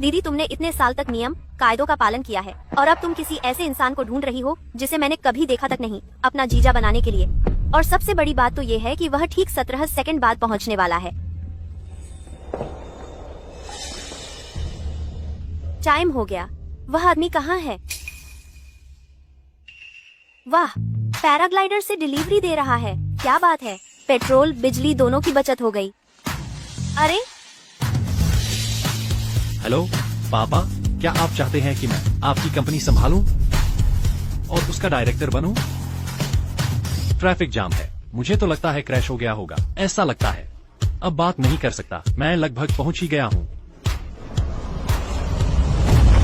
दीदी, तुमने इतने साल तक नियम कायदों का पालन किया है और अब तुम किसी ऐसे इंसान को ढूंढ रही हो जिसे मैंने कभी देखा तक नहीं, अपना जीजा बनाने के लिए। और सबसे बड़ी बात तो ये है कि वह ठीक 17 सेकंड बाद पहुंचने वाला है। टाइम हो गया। वह आदमी कहाँ है? वाह, पैराग्लाइडर से डिलीवरी दे रहा है। क्या बात है, पेट्रोल बिजली दोनों की बचत हो गई। अरे हेलो पापा, क्या आप चाहते हैं कि मैं आपकी कंपनी संभालूं और उसका डायरेक्टर बनूं? ट्रैफिक जाम है, मुझे तो लगता है क्रैश हो गया होगा, ऐसा लगता है। अब बात नहीं कर सकता, मैं लगभग पहुंच ही गया हूं।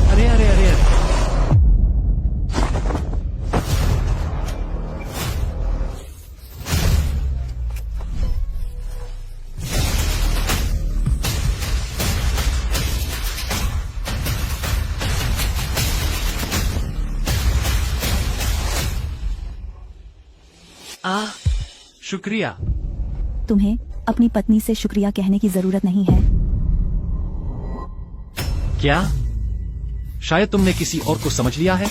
अरे अरे अरे अरे, शुक्रिया। तुम्हें अपनी पत्नी से शुक्रिया कहने की जरूरत नहीं है। क्या? शायद तुमने किसी और को समझ लिया है।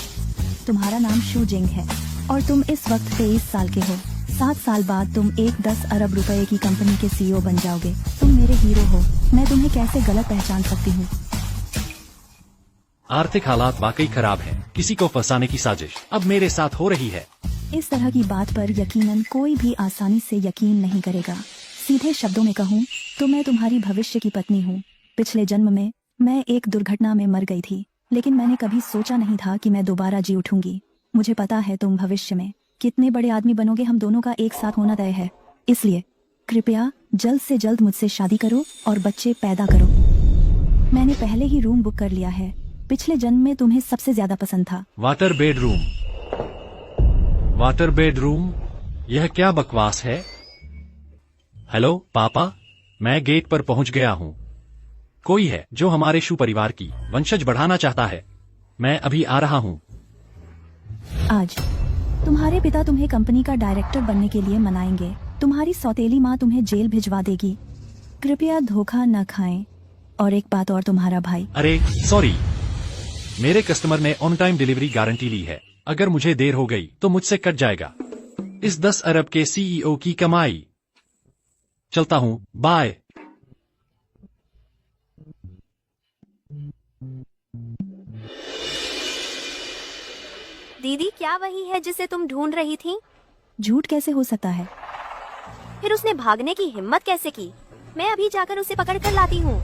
तुम्हारा नाम शू जिंग है और तुम इस वक्त 23 साल के हो। 7 साल बाद तुम एक 10 अरब रुपए की कंपनी के CEO बन जाओगे। तुम मेरे हीरो हो। मैं तुम्हें कैसे गलत पहचान सकती हूँ? आर्थिक हालात वाकई खराब हैं। किसी को फंसाने की साजिश अब मेरे साथ हो रही है। इस तरह की बात पर यकीनन कोई भी आसानी से यकीन नहीं करेगा। सीधे शब्दों में कहूँ तो मैं तुम्हारी भविष्य की पत्नी हूँ। पिछले जन्म में मैं एक दुर्घटना में मर गई थी, लेकिन मैंने कभी सोचा नहीं था कि मैं दोबारा जी उठूंगी। मुझे पता है तुम भविष्य में कितने बड़े आदमी बनोगे। हम दोनों का एक साथ होना तय है, इसलिए कृपया जल्द से जल्द मुझसे शादी करो और बच्चे पैदा करो। मैंने पहले ही रूम बुक कर लिया है। पिछले जन्म में तुम्हें सबसे ज्यादा पसंद था। वाटर बेडरूम, वाटर बेडरूम, यह क्या बकवास है? हेलो पापा, मैं गेट पर पहुंच गया हूं। कोई है जो हमारे शू परिवार की वंशज बढ़ाना चाहता है। मैं अभी आ रहा हूं। आज तुम्हारे पिता तुम्हें कंपनी का डायरेक्टर बनने के लिए मनाएंगे। तुम्हारी सौतेली माँ तुम्हें जेल भिजवा देगी। कृपया धोखा न खाएं। और एक बात और, तुम्हारा भाई। अरे सॉरी, मेरे कस्टमर ने ऑन टाइम डिलीवरी गारंटी ली है। अगर मुझे देर हो गई तो मुझसे कट जाएगा इस 10 अरब के CEO की कमाई। चलता हूं, बाय। दीदी, क्या वही है जिसे तुम ढूंढ रही थी? झूठ कैसे हो सकता है? फिर उसने भागने की हिम्मत कैसे की? मैं अभी जाकर उसे पकड़ कर लाती हूँ।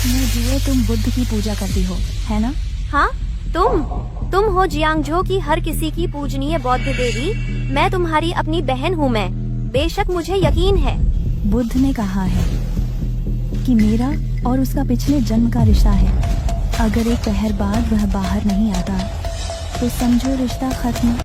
मैं जुए तुम बुद्ध की पूजा करती हो, है ना? हाँ, तुम हो जियांगझो की हर किसी की पूजनीय बौद्ध देवी। मैं तुम्हारी अपनी बहन हूँ। मैं बेशक, मुझे यकीन है। बुद्ध ने कहा है कि मेरा और उसका पिछले जन्म का रिश्ता है। अगर एक पहर बाद वह बाहर नहीं आता तो समझो रिश्ता खत्म।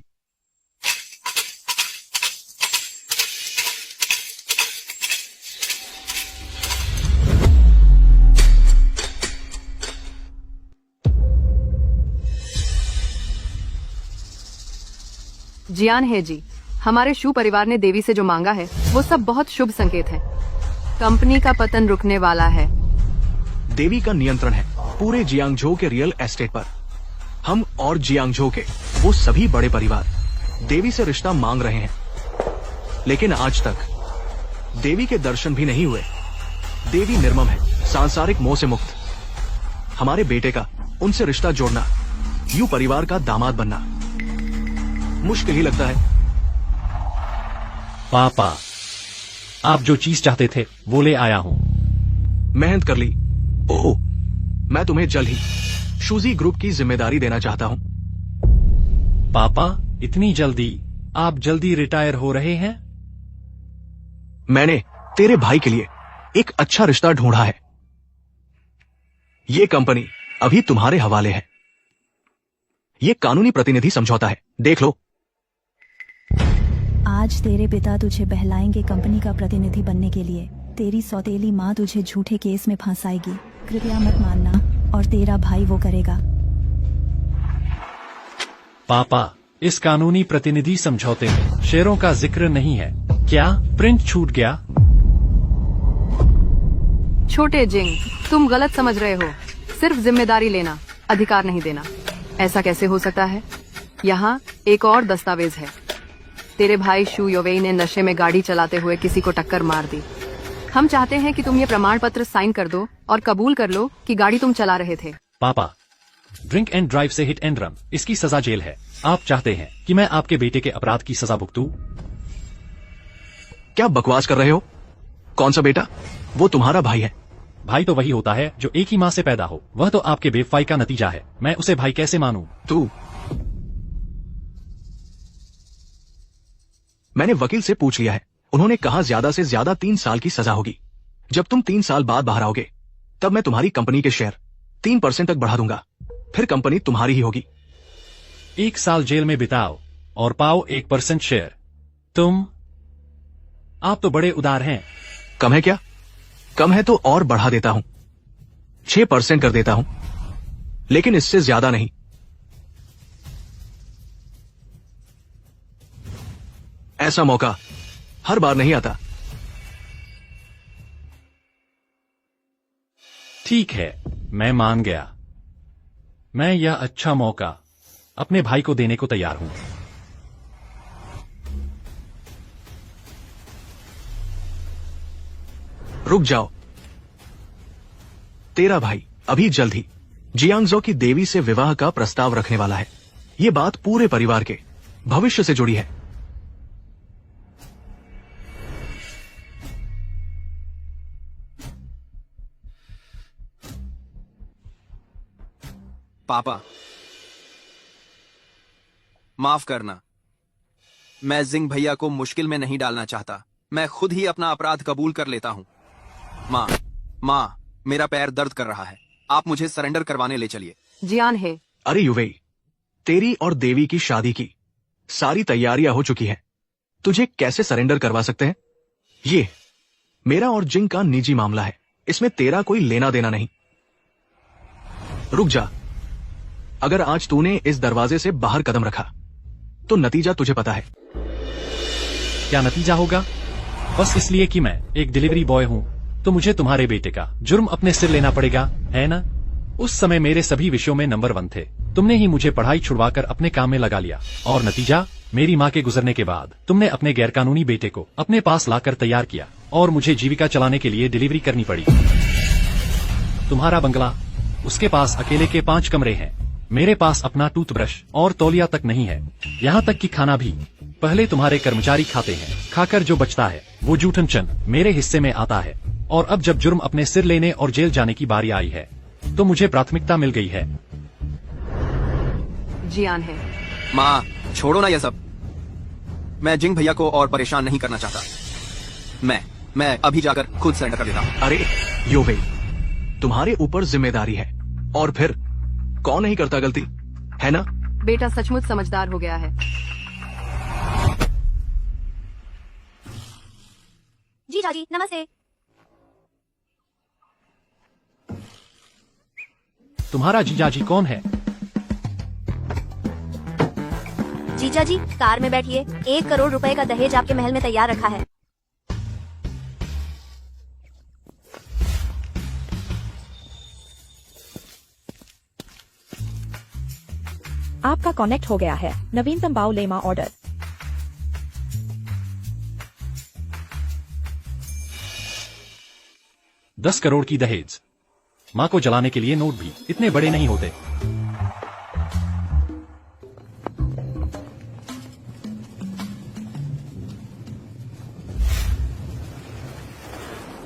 जियान है जी, हमारे शू परिवार ने देवी से जो मांगा है वो सब बहुत शुभ संकेत है। कंपनी का पतन रुकने वाला है। देवी का नियंत्रण है पूरे जियांगझो के रियल एस्टेट पर। हम और जियांगझो के वो सभी बड़े परिवार देवी से रिश्ता मांग रहे हैं, लेकिन आज तक देवी के दर्शन भी नहीं हुए। देवी निर्मम है, सांसारिक मोह से मुक्त। हमारे बेटे का उनसे रिश्ता जोड़ना, यू परिवार का दामाद बनना मुश्किल ही लगता है। पापा, आप जो चीज चाहते थे वो ले आया हूं। मेहनत कर ली। ओह, मैं तुम्हें जल्द ही शूजी ग्रुप की जिम्मेदारी देना चाहता हूं। पापा, इतनी जल्दी? आप जल्दी रिटायर हो रहे हैं? मैंने तेरे भाई के लिए एक अच्छा रिश्ता ढूंढा है। ये कंपनी अभी तुम्हारे हवाले है। ये कानूनी प्रतिनिधि समझौता है, देख लो। आज तेरे पिता तुझे बहलाएंगे कंपनी का प्रतिनिधि बनने के लिए। तेरी सौतेली माँ तुझे झूठे केस में फंसाएगी। कृपया मत मानना और तेरा भाई वो करेगा। पापा, इस कानूनी प्रतिनिधि समझौते में शेयरों का जिक्र नहीं है क्या? प्रिंट छूट गया? छोटे जिंग, तुम गलत समझ रहे हो। सिर्फ जिम्मेदारी लेना, अधिकार नहीं देना। ऐसा कैसे हो सकता है? यहाँ एक और दस्तावेज है। तेरे भाई शू योवेई ने नशे में गाड़ी चलाते हुए किसी को टक्कर मार दी। हम चाहते हैं कि तुम ये प्रमाण पत्र साइन कर दो और कबूल कर लो कि गाड़ी तुम चला रहे थे। पापा, ड्रिंक एंड ड्राइव से हिट एंड रन, इसकी सजा जेल है। आप चाहते हैं कि मैं आपके बेटे के अपराध की सजा भुगतूं? क्या बकवास कर रहे हो? कौन सा बेटा? वो तुम्हारा भाई है। भाई तो वही होता है जो एक ही माँ से पैदा हो। वह तो आपके बेवफाई का नतीजा है। मैं उसे भाई कैसे मानूं? तू मैंने वकील से पूछ लिया है। उन्होंने कहा ज्यादा से ज्यादा 3 साल की सजा होगी। जब तुम 3 साल बाद बाहर आओगे तब मैं तुम्हारी कंपनी के शेयर 3% तक बढ़ा दूंगा। फिर कंपनी तुम्हारी ही होगी। 1 साल जेल में बिताओ और पाओ 1% शेयर। आप तो बड़े उदार हैं। कम है क्या? कम है तो और बढ़ा देता हूं, 6% कर देता हूं, लेकिन इससे ज्यादा नहीं। ऐसा मौका हर बार नहीं आता। ठीक है, मैं मान गया। मैं यह अच्छा मौका अपने भाई को देने को तैयार हूं। रुक जाओ। तेरा भाई अभी जल्द ही जियांगजो की देवी से विवाह का प्रस्ताव रखने वाला है। ये बात पूरे परिवार के भविष्य से जुड़ी है। पापा, माफ करना। मैं जिंग भैया को मुश्किल में नहीं डालना चाहता। मैं खुद ही अपना अपराध कबूल कर लेता हूं। माँ, मेरा पैर दर्द कर रहा है। आप मुझे सरेंडर करवाने ले चलिए। जियान है। अरे युवेई, तेरी और देवी की शादी की सारी तैयारियां हो चुकी हैं। तुझे कैसे सरेंडर करवा सकते हैं? ये मेरा और जिंग का निजी मामला है। इसमें तेरा कोई लेना देना नहीं। रुक जा। अगर आज तूने इस दरवाजे से बाहर कदम रखा तो नतीजा तुझे पता है। क्या नतीजा होगा? बस इसलिए कि मैं एक डिलीवरी बॉय हूं तो मुझे तुम्हारे बेटे का जुर्म अपने सिर लेना पड़ेगा, है ना? उस समय मेरे सभी विषयों में नंबर 1 थे। तुमने ही मुझे पढ़ाई छुड़वाकर अपने काम में लगा लिया और नतीजा, मेरी माँ के गुजरने के बाद तुमने अपने गैरकानूनी बेटे को अपने पास लाकर तैयार किया और मुझे जीविका चलाने के लिए डिलीवरी करनी पड़ी। तुम्हारा बंगला, उसके पास अकेले के 5 कमरे हैं। मेरे पास अपना टूथब्रश और तौलिया तक नहीं है। यहाँ तक कि खाना भी पहले तुम्हारे कर्मचारी खाते हैं। खाकर जो बचता है वो जूठन चन मेरे हिस्से में आता है। और अब जब जुर्म अपने सिर लेने और जेल जाने की बारी आई है तो मुझे प्राथमिकता मिल गई है। जियान है। माँ, छोड़ो ना ये सब। मैं जिंग भैया को और परेशान नहीं करना चाहता। मैं अभी जाकर खुद सरेंडर कर देता हूँ। अरे योवेई, तुम्हारे ऊपर जिम्मेदारी है। और फिर कौन नहीं करता गलती, है ना? बेटा सचमुच समझदार हो गया है। जी जाजी, नमस्ते। तुम्हारा जीजाजी कौन है? जीजा जी, कार में बैठिए। 1 करोड़ रुपए का दहेज आपके महल में तैयार रखा है। आपका कनेक्ट हो गया है। नवीनतम बाओ लेमा ऑर्डर। $10 करोड़ की दहेज। माँ को जलाने के लिए नोट भी इतने बड़े नहीं होते।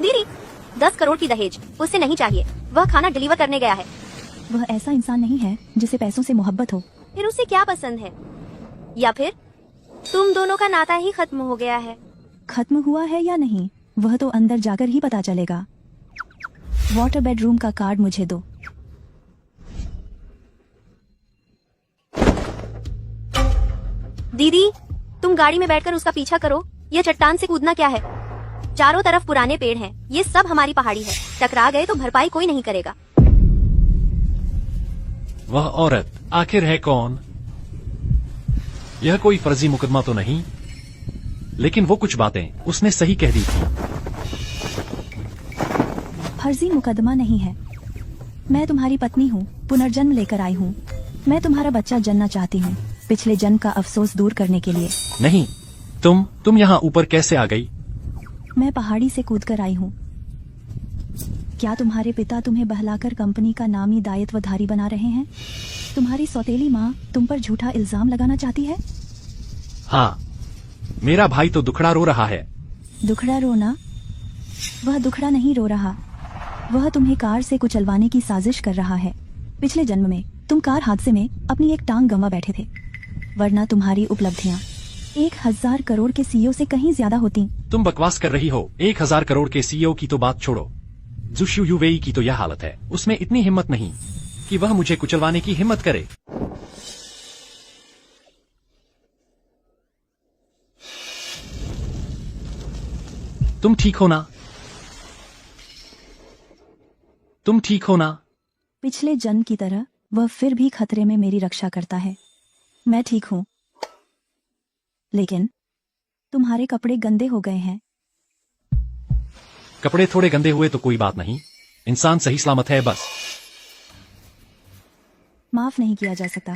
दीदी, 10 करोड़ की दहेज उसे नहीं चाहिए। वह खाना डिलीवर करने गया है। वह ऐसा इंसान नहीं है जिसे पैसों से मोहब्बत हो। फिर उसे क्या पसंद है? या फिर तुम दोनों का नाता ही खत्म हो गया है? खत्म हुआ है या नहीं वह तो अंदर जाकर ही पता चलेगा। वाटर बेडरूम का कार्ड मुझे दो। दीदी, तुम गाड़ी में बैठकर उसका पीछा करो। यह चट्टान से कूदना क्या है? चारों तरफ पुराने पेड़ हैं। ये सब हमारी पहाड़ी है। टकरा गए तो भरपाई कोई नहीं करेगा। वह औरत आखिर है कौन? यह कोई फर्जी मुकदमा तो नहीं, लेकिन वो कुछ बातें उसने सही कह दी थी। फर्जी मुकदमा नहीं है। मैं तुम्हारी पत्नी हूँ, पुनर्जन्म लेकर आई हूँ। मैं तुम्हारा बच्चा जनना चाहती हूँ, पिछले जन्म का अफसोस दूर करने के लिए। नहीं, तुम यहाँ ऊपर कैसे आ गई? मैं पहाड़ी से कूदकर आई हूँ। क्या तुम्हारे पिता तुम्हें बहलाकर कंपनी का नामी दायित्वधारी बना रहे हैं? तुम्हारी सौतेली माँ तुम पर झूठा इल्जाम लगाना चाहती है? हाँ, मेरा भाई तो दुखड़ा रो रहा है। दुखड़ा रोना? वह दुखड़ा नहीं रो रहा, वह तुम्हें कार से कुचलवाने की साजिश कर रहा है। पिछले जन्म में तुम कार हादसे में अपनी एक टांग गंवा बैठे थे, वरना तुम्हारी उपलब्धियां 1000 करोड़ के सीईओ से कहीं ज्यादा होती। तुम बकवास कर रही हो। 1000 करोड़ के सीईओ की तो बात छोड़ो, जुशु यूवेई की तो यह हालत है, उसमें इतनी हिम्मत नहीं कि वह मुझे कुचलवाने की हिम्मत करे। तुम ठीक हो ना? तुम ठीक हो ना? पिछले जन्म की तरह वह फिर भी खतरे में मेरी रक्षा करता है। मैं ठीक हूँ, लेकिन तुम्हारे कपड़े गंदे हो गए हैं। कपड़े थोड़े गंदे हुए तो कोई बात नहीं, इंसान सही सलामत है बस। माफ नहीं किया जा सकता,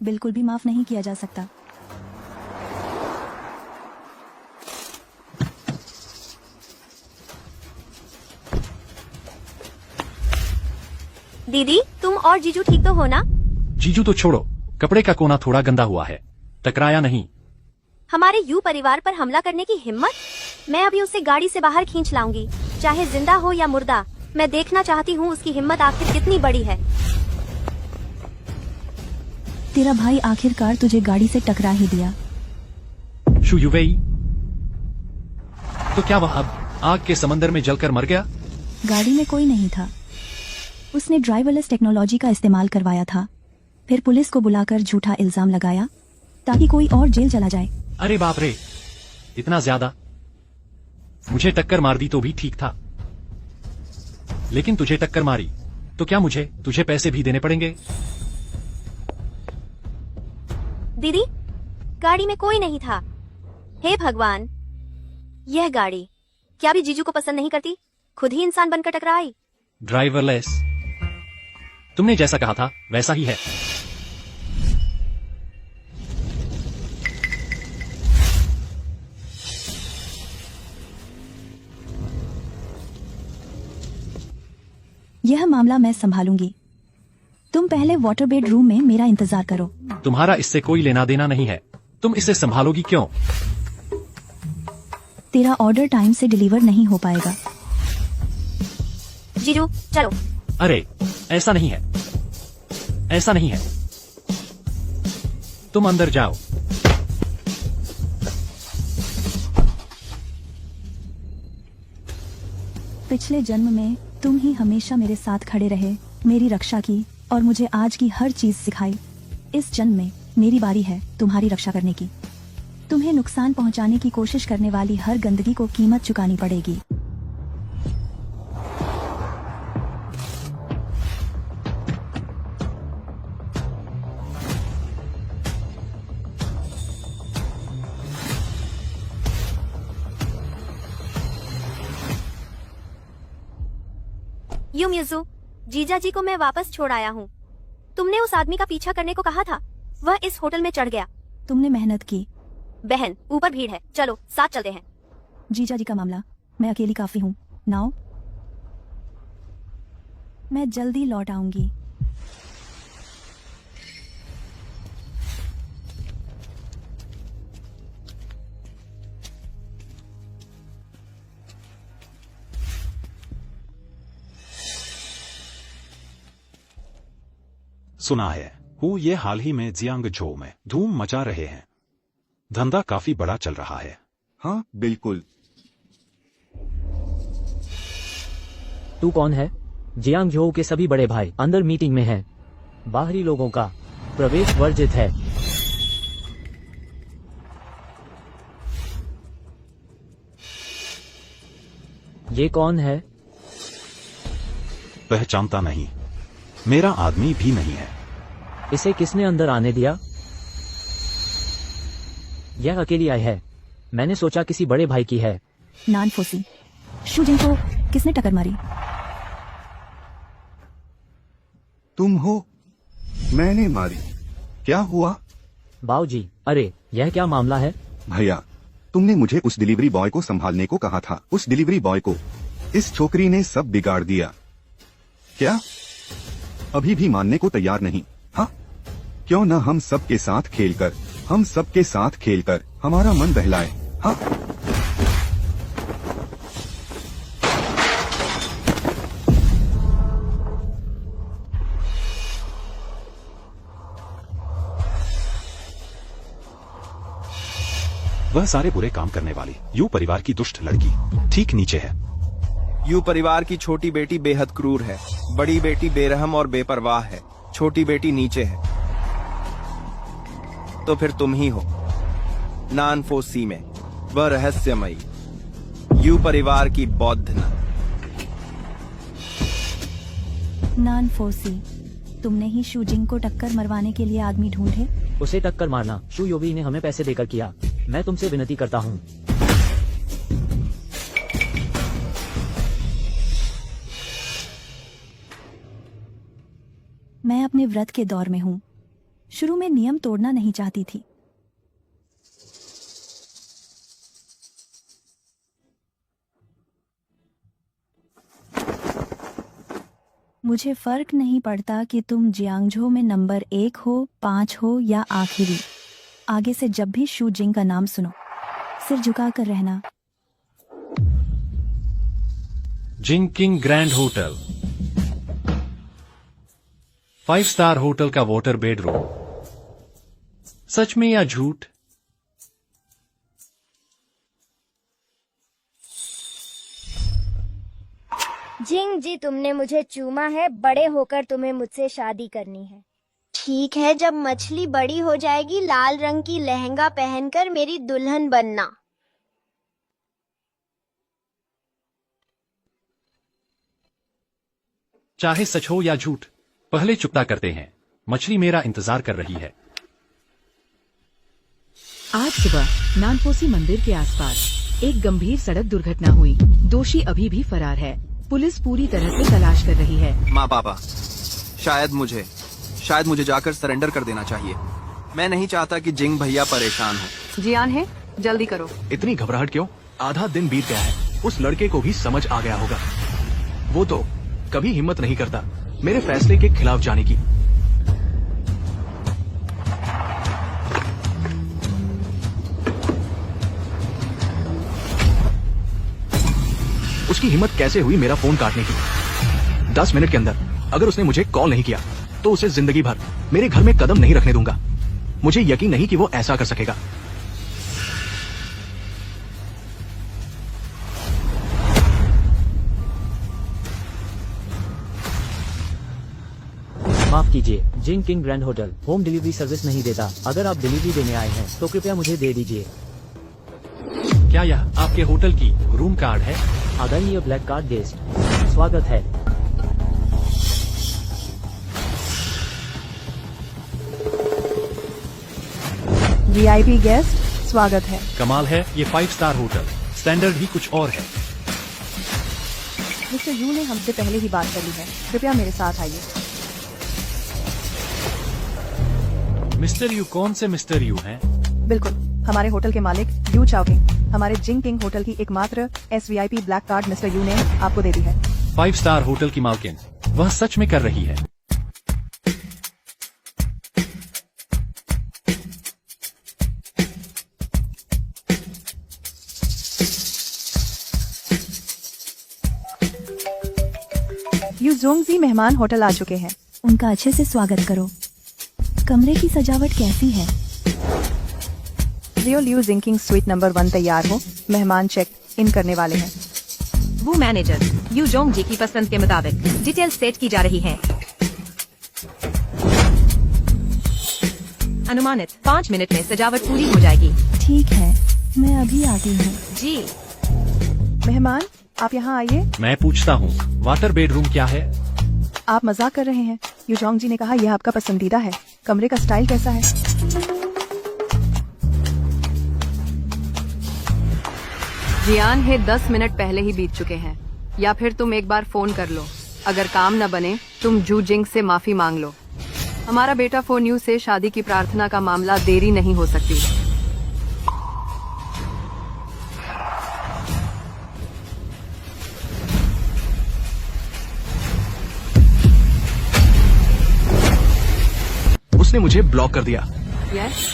बिल्कुल भी माफ नहीं किया जा सकता। दीदी, तुम और जीजू ठीक तो हो ना? जीजू तो छोड़ो, कपड़े का कोना थोड़ा गंदा हुआ है, टकराया नहीं। हमारे यू परिवार पर हमला करने की हिम्मत? मैं अभी उसे गाड़ी से बाहर खींच लाऊंगी, चाहे जिंदा हो या मुर्दा। मैं देखना चाहती हूँ उसकी हिम्मत आखिर कितनी बड़ी है। तेरा भाई आखिरकार तुझे गाड़ी से टकरा ही दिया। शु युवेई, तो क्या वह अब आग के समंदर में जलकर मर गया? गाड़ी में कोई नहीं था, उसने ड्राइवरलेस टेक्नोलॉजी का इस्तेमाल करवाया था, फिर पुलिस को बुलाकर झूठा इल्जाम लगाया ताकि कोई और जेल चला जाए। अरे बाप रे, इतना ज्यादा? मुझे टक्कर मार दी तो भी ठीक था, लेकिन तुझे टक्कर मारी तो क्या मुझे तुझे पैसे भी देने पड़ेंगे? दीदी, गाड़ी में कोई नहीं था। हे भगवान, यह गाड़ी क्या भी जीजू को पसंद नहीं करती? खुद ही इंसान बनकर टकराई। ड्राइवरलेस, तुमने जैसा कहा था वैसा ही है। यह मामला मैं संभालूंगी। तुम पहले वाटर बेड रूम में मेरा इंतजार करो। तुम्हारा इससे कोई लेना देना नहीं है, तुम इसे संभालोगी क्यों? तेरा ऑर्डर टाइम से डिलीवर नहीं हो पाएगा। जीजू चलो। अरे ऐसा नहीं है, ऐसा नहीं है, तुम अंदर जाओ। पिछले जन्म में तुम ही हमेशा मेरे साथ खड़े रहे, मेरी रक्षा की और मुझे आज की हर चीज सिखाई। इस जन्म में मेरी बारी है तुम्हारी रक्षा करने की। तुम्हें नुकसान पहुंचाने की कोशिश करने वाली हर गंदगी को कीमत चुकानी पड़ेगी। यू म्यूजू, जीजा जी को मैं वापस छोड़ आया हूँ। तुमने उस आदमी का पीछा करने को कहा था, वह इस होटल में चढ़ गया। तुमने मेहनत की। बहन, ऊपर भीड़ है, चलो साथ चलते हैं। जीजा जी का मामला, मैं अकेली काफी हूँ। नाउ मैं जल्दी लौट आऊंगी। सुना है वो ये हाल ही में जियांगझो में धूम मचा रहे हैं। धंधा काफी बड़ा चल रहा है। हाँ बिल्कुल। तू कौन है? जियांगझो के सभी बड़े भाई अंदर मीटिंग में हैं। बाहरी लोगों का प्रवेश वर्जित है। ये कौन है? पहचानता नहीं। मेरा आदमी भी नहीं है। इसे किसने अंदर आने दिया? यह अकेली आई है। मैंने सोचा किसी बड़े भाई की है। नान फोसी, शूजिंग को किसने टक्कर मारी? तुम हो? मैंने मारी। क्या हुआ? बाऊजी, अरे यह क्या मामला है? भैया, तुमने मुझे उस डिलीवरी बॉय को संभालने को कहा था। उस डिलीवरी बॉय को इस छोकरी ने सब बिगाड़ दिया। क्या? अभी भी मानने को तैयार नहीं? हाँ, क्यों न हम सबके साथ खेलकर हमारा मन बहलाए। हाँ, वह सारे बुरे काम करने वाली यू परिवार की दुष्ट लड़की ठीक नीचे है। यू परिवार की छोटी बेटी बेहद क्रूर है, बड़ी बेटी बेरहम और बेपरवाह है, छोटी बेटी नीचे है। तो फिर तुम ही हो नानफोसी में वह रहस्यमयी यू परिवार की बौद्ध नन। नान फोसी, तुमने ही शूजिंग को टक्कर मरवाने के लिए आदमी ढूंढे? उसे टक्कर मारना शू योवी ने हमें पैसे देकर किया। मैं तुमसे विनती करता हूँ। मैं अपने व्रत के दौर में हूँ। शुरू में नियम तोड़ना नहीं चाहती थी। मुझे फर्क नहीं पड़ता कि तुम जियांगझो में नंबर 1 हो, 5 हो या आखिरी। आगे से जब भी शू जिंग का नाम सुनो, सिर झुकाकर रहना। जिंकिंग ग्रैंड होटल, 5 स्टार होटल का वाटर बेडरूम। सच में या झूठ? जिंग जी, तुमने मुझे चूमा है। बड़े होकर तुम्हें मुझसे शादी करनी है। ठीक है, जब मछली बड़ी हो जाएगी लाल रंग की लहंगा पहनकर मेरी दुल्हन बनना। चाहे सच हो या झूठ, पहले चुकता करते हैं। मछली मेरा इंतजार कर रही है। आज सुबह नानपोसी मंदिर के आसपास एक गंभीर सड़क दुर्घटना हुई। दोषी अभी भी फरार है। पुलिस पूरी तरह से तलाश कर रही है। माँ पापा, शायद मुझे जाकर सरेंडर कर देना चाहिए। मैं नहीं चाहता कि जिंग भैया परेशान हो। जियान है, जल्दी करो। इतनी घबराहट क्यों? आधा दिन बीत गया है। उस लड़के को भी समझ आ गया होगा। वो तो कभी हिम्मत नहीं करता मेरे फैसले के खिलाफ जाने की। उसकी हिम्मत कैसे हुई मेरा फोन काटने की? 10 मिनट के अंदर अगर उसने मुझे कॉल नहीं किया तो उसे जिंदगी भर मेरे घर में कदम नहीं रखने दूंगा। मुझे यकीन नहीं कि वो ऐसा कर सकेगा। माफ कीजिए, जिंग किंग grand hotel home delivery service नहीं देता। अगर आप डिलीवरी देने आए हैं तो कृपया मुझे दे दीजिए। क्या यह आपके होटल की रूम कार्ड है? आदरणीय ब्लैक कार्ड गेस्ट, स्वागत है। वीआईपी गेस्ट, स्वागत है। कमाल है, ये 5 स्टार होटल। स्टैंडर्ड ही कुछ और है। मिस्टर यू ने हमसे पहले ही बात कर ली है। कृपया मेरे साथ आइए। Mister you? कौन से मिस्टर यू हैं? बिल्कुल, हमारे होटल के मालिक यू चाओकिंग। हमारे जिंग किंग होटल की एकमात्र SVIP black card mister you ने आपको दे दी है। 5 स्टार होटल की मालकिन वह सच में कर रही है। यू जोंगजी मेहमान होटल आ चुके हैं। उनका अच्छे से स्वागत करो। कमरे की सजावट कैसी है? रियो लियू जिंकिंग स्वीट नंबर 1 तैयार हो। मेहमान चेक इन करने वाले हैं। वो मैनेजर यू जोंग जी की पसंद के मुताबिक डिटेल सेट की जा रही है। अनुमानित 5 मिनट में सजावट पूरी हो जाएगी। ठीक है, मैं अभी आती हूँ। जी। मेहमान, आप यहाँ आइए। मैं पूछता हूँ, वाटर बेडरूम क्या है? आप मजाक कर रहे हैं? यूजोंग जी ने कहा यह आपका पसंदीदा है। कमरे का स्टाइल कैसा है? जियान है 10 मिनट पहले ही बीत चुके हैं, या फिर तुम एक बार फोन कर लो। अगर काम न बने तुम जू जिंग से माफी मांग लो। हमारा बेटा फोन यू से शादी की प्रार्थना का मामला देरी नहीं हो सकती। उसने मुझे ब्लॉक कर दिया। यस,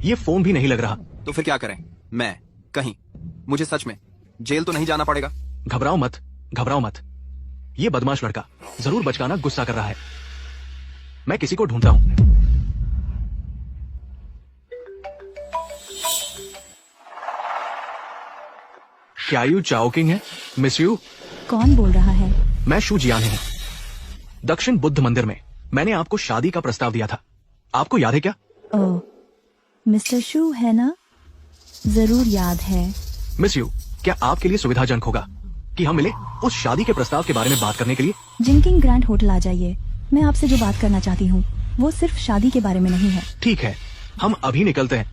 ये फोन भी नहीं लग रहा। तो फिर क्या करें? मैं कहीं मुझे सच में जेल तो नहीं जाना पड़ेगा? घबराओ मत, घबराओ मत। ये बदमाश लड़का जरूर बचकाना गुस्सा कर रहा है। मैं किसी को ढूंढता हूं। क्या यू चाओकिंग है? Miss you. कौन बोल रहा है? मैं शू जियान हूं। दक्षिण बुद्ध मंदिर में मैंने आपको शादी का प्रस्ताव दिया था, आपको याद है क्या? ओह, मिस्टर शू है ना? जरूर याद है। मिस यू, क्या आपके लिए सुविधाजनक होगा कि हम मिले उस शादी के प्रस्ताव के बारे में बात करने के लिए? जिंकिंग ग्रैंड होटल आ जाइए। मैं आपसे जो बात करना चाहती हूँ वो सिर्फ शादी के बारे में नहीं है। ठीक है, हम अभी निकलते हैं।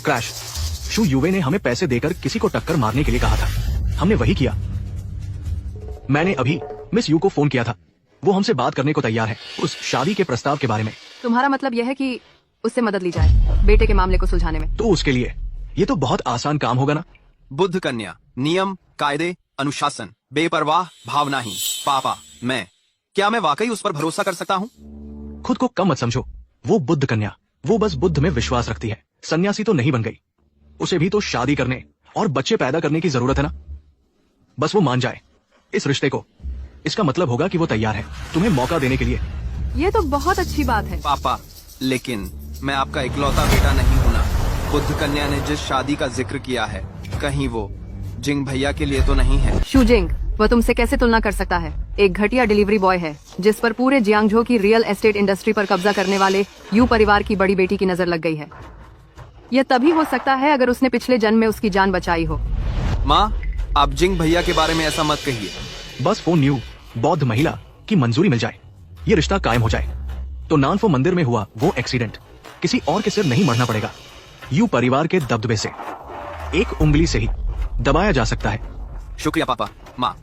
क्रैश, शू युवे ने हमें पैसे देकर किसी को टक्कर मारने के लिए कहा था। हमने वही किया। मैंने अभी मिस यू को फोन किया था। वो हमसे बात करने को तैयार है उस शादी के प्रस्ताव के बारे में। तुम्हारा मतलब यह है कि उससे मदद ली जाए बेटे के मामले को सुलझाने में? तो उसके लिए ये तो बहुत आसान काम होगा ना। बुद्ध कन्या, नियम, कायदे, अनुशासन, बेपरवाह, भावनाहीन। पापा, क्या मैं वाकई उस पर भरोसा कर सकता हूँ? खुद को कम मत समझो। वो बुद्ध कन्या, वो बस बुद्ध में विश्वास रखती है। सन्यासी तो नहीं बन गई। उसे भी तो शादी करने और बच्चे पैदा करने की जरूरत है ना। बस वो मान जाए इस रिश्ते को, इसका मतलब होगा कि वो तैयार है तुम्हें मौका देने के लिए। ये तो बहुत अच्छी बात है। पापा, लेकिन मैं आपका इकलौता बेटा नहीं हूं ना। बुद्ध कन्या ने जिस शादी का जिक्र किया है, कहीं वो जिंग भैया के लिए तो नहीं है? शू जिंग, वह तुमसे कैसे तुलना कर सकता है? एक घटिया डिलीवरी बॉय है जिस पर पूरे जियांगझो की रियल एस्टेट इंडस्ट्री पर कब्जा करने वाले यू परिवार की बड़ी बेटी की नजर लग गई है। यह तभी हो सकता है अगर उसने पिछले जन्म में उसकी जान बचाई हो। माँ, आप जिंग भैया के बारे में ऐसा मत कहिए। बस फोन न्यू बौद्ध महिला की मंजूरी मिल जाए, ये रिश्ता कायम हो जाए, तो नानफो मंदिर में हुआ वो एक्सीडेंट किसी और के सिर नहीं मरना पड़ेगा। यू परिवार के दबदबे से एक उंगली से ही दबाया जा सकता है। शुक्रिया पापा। माँ,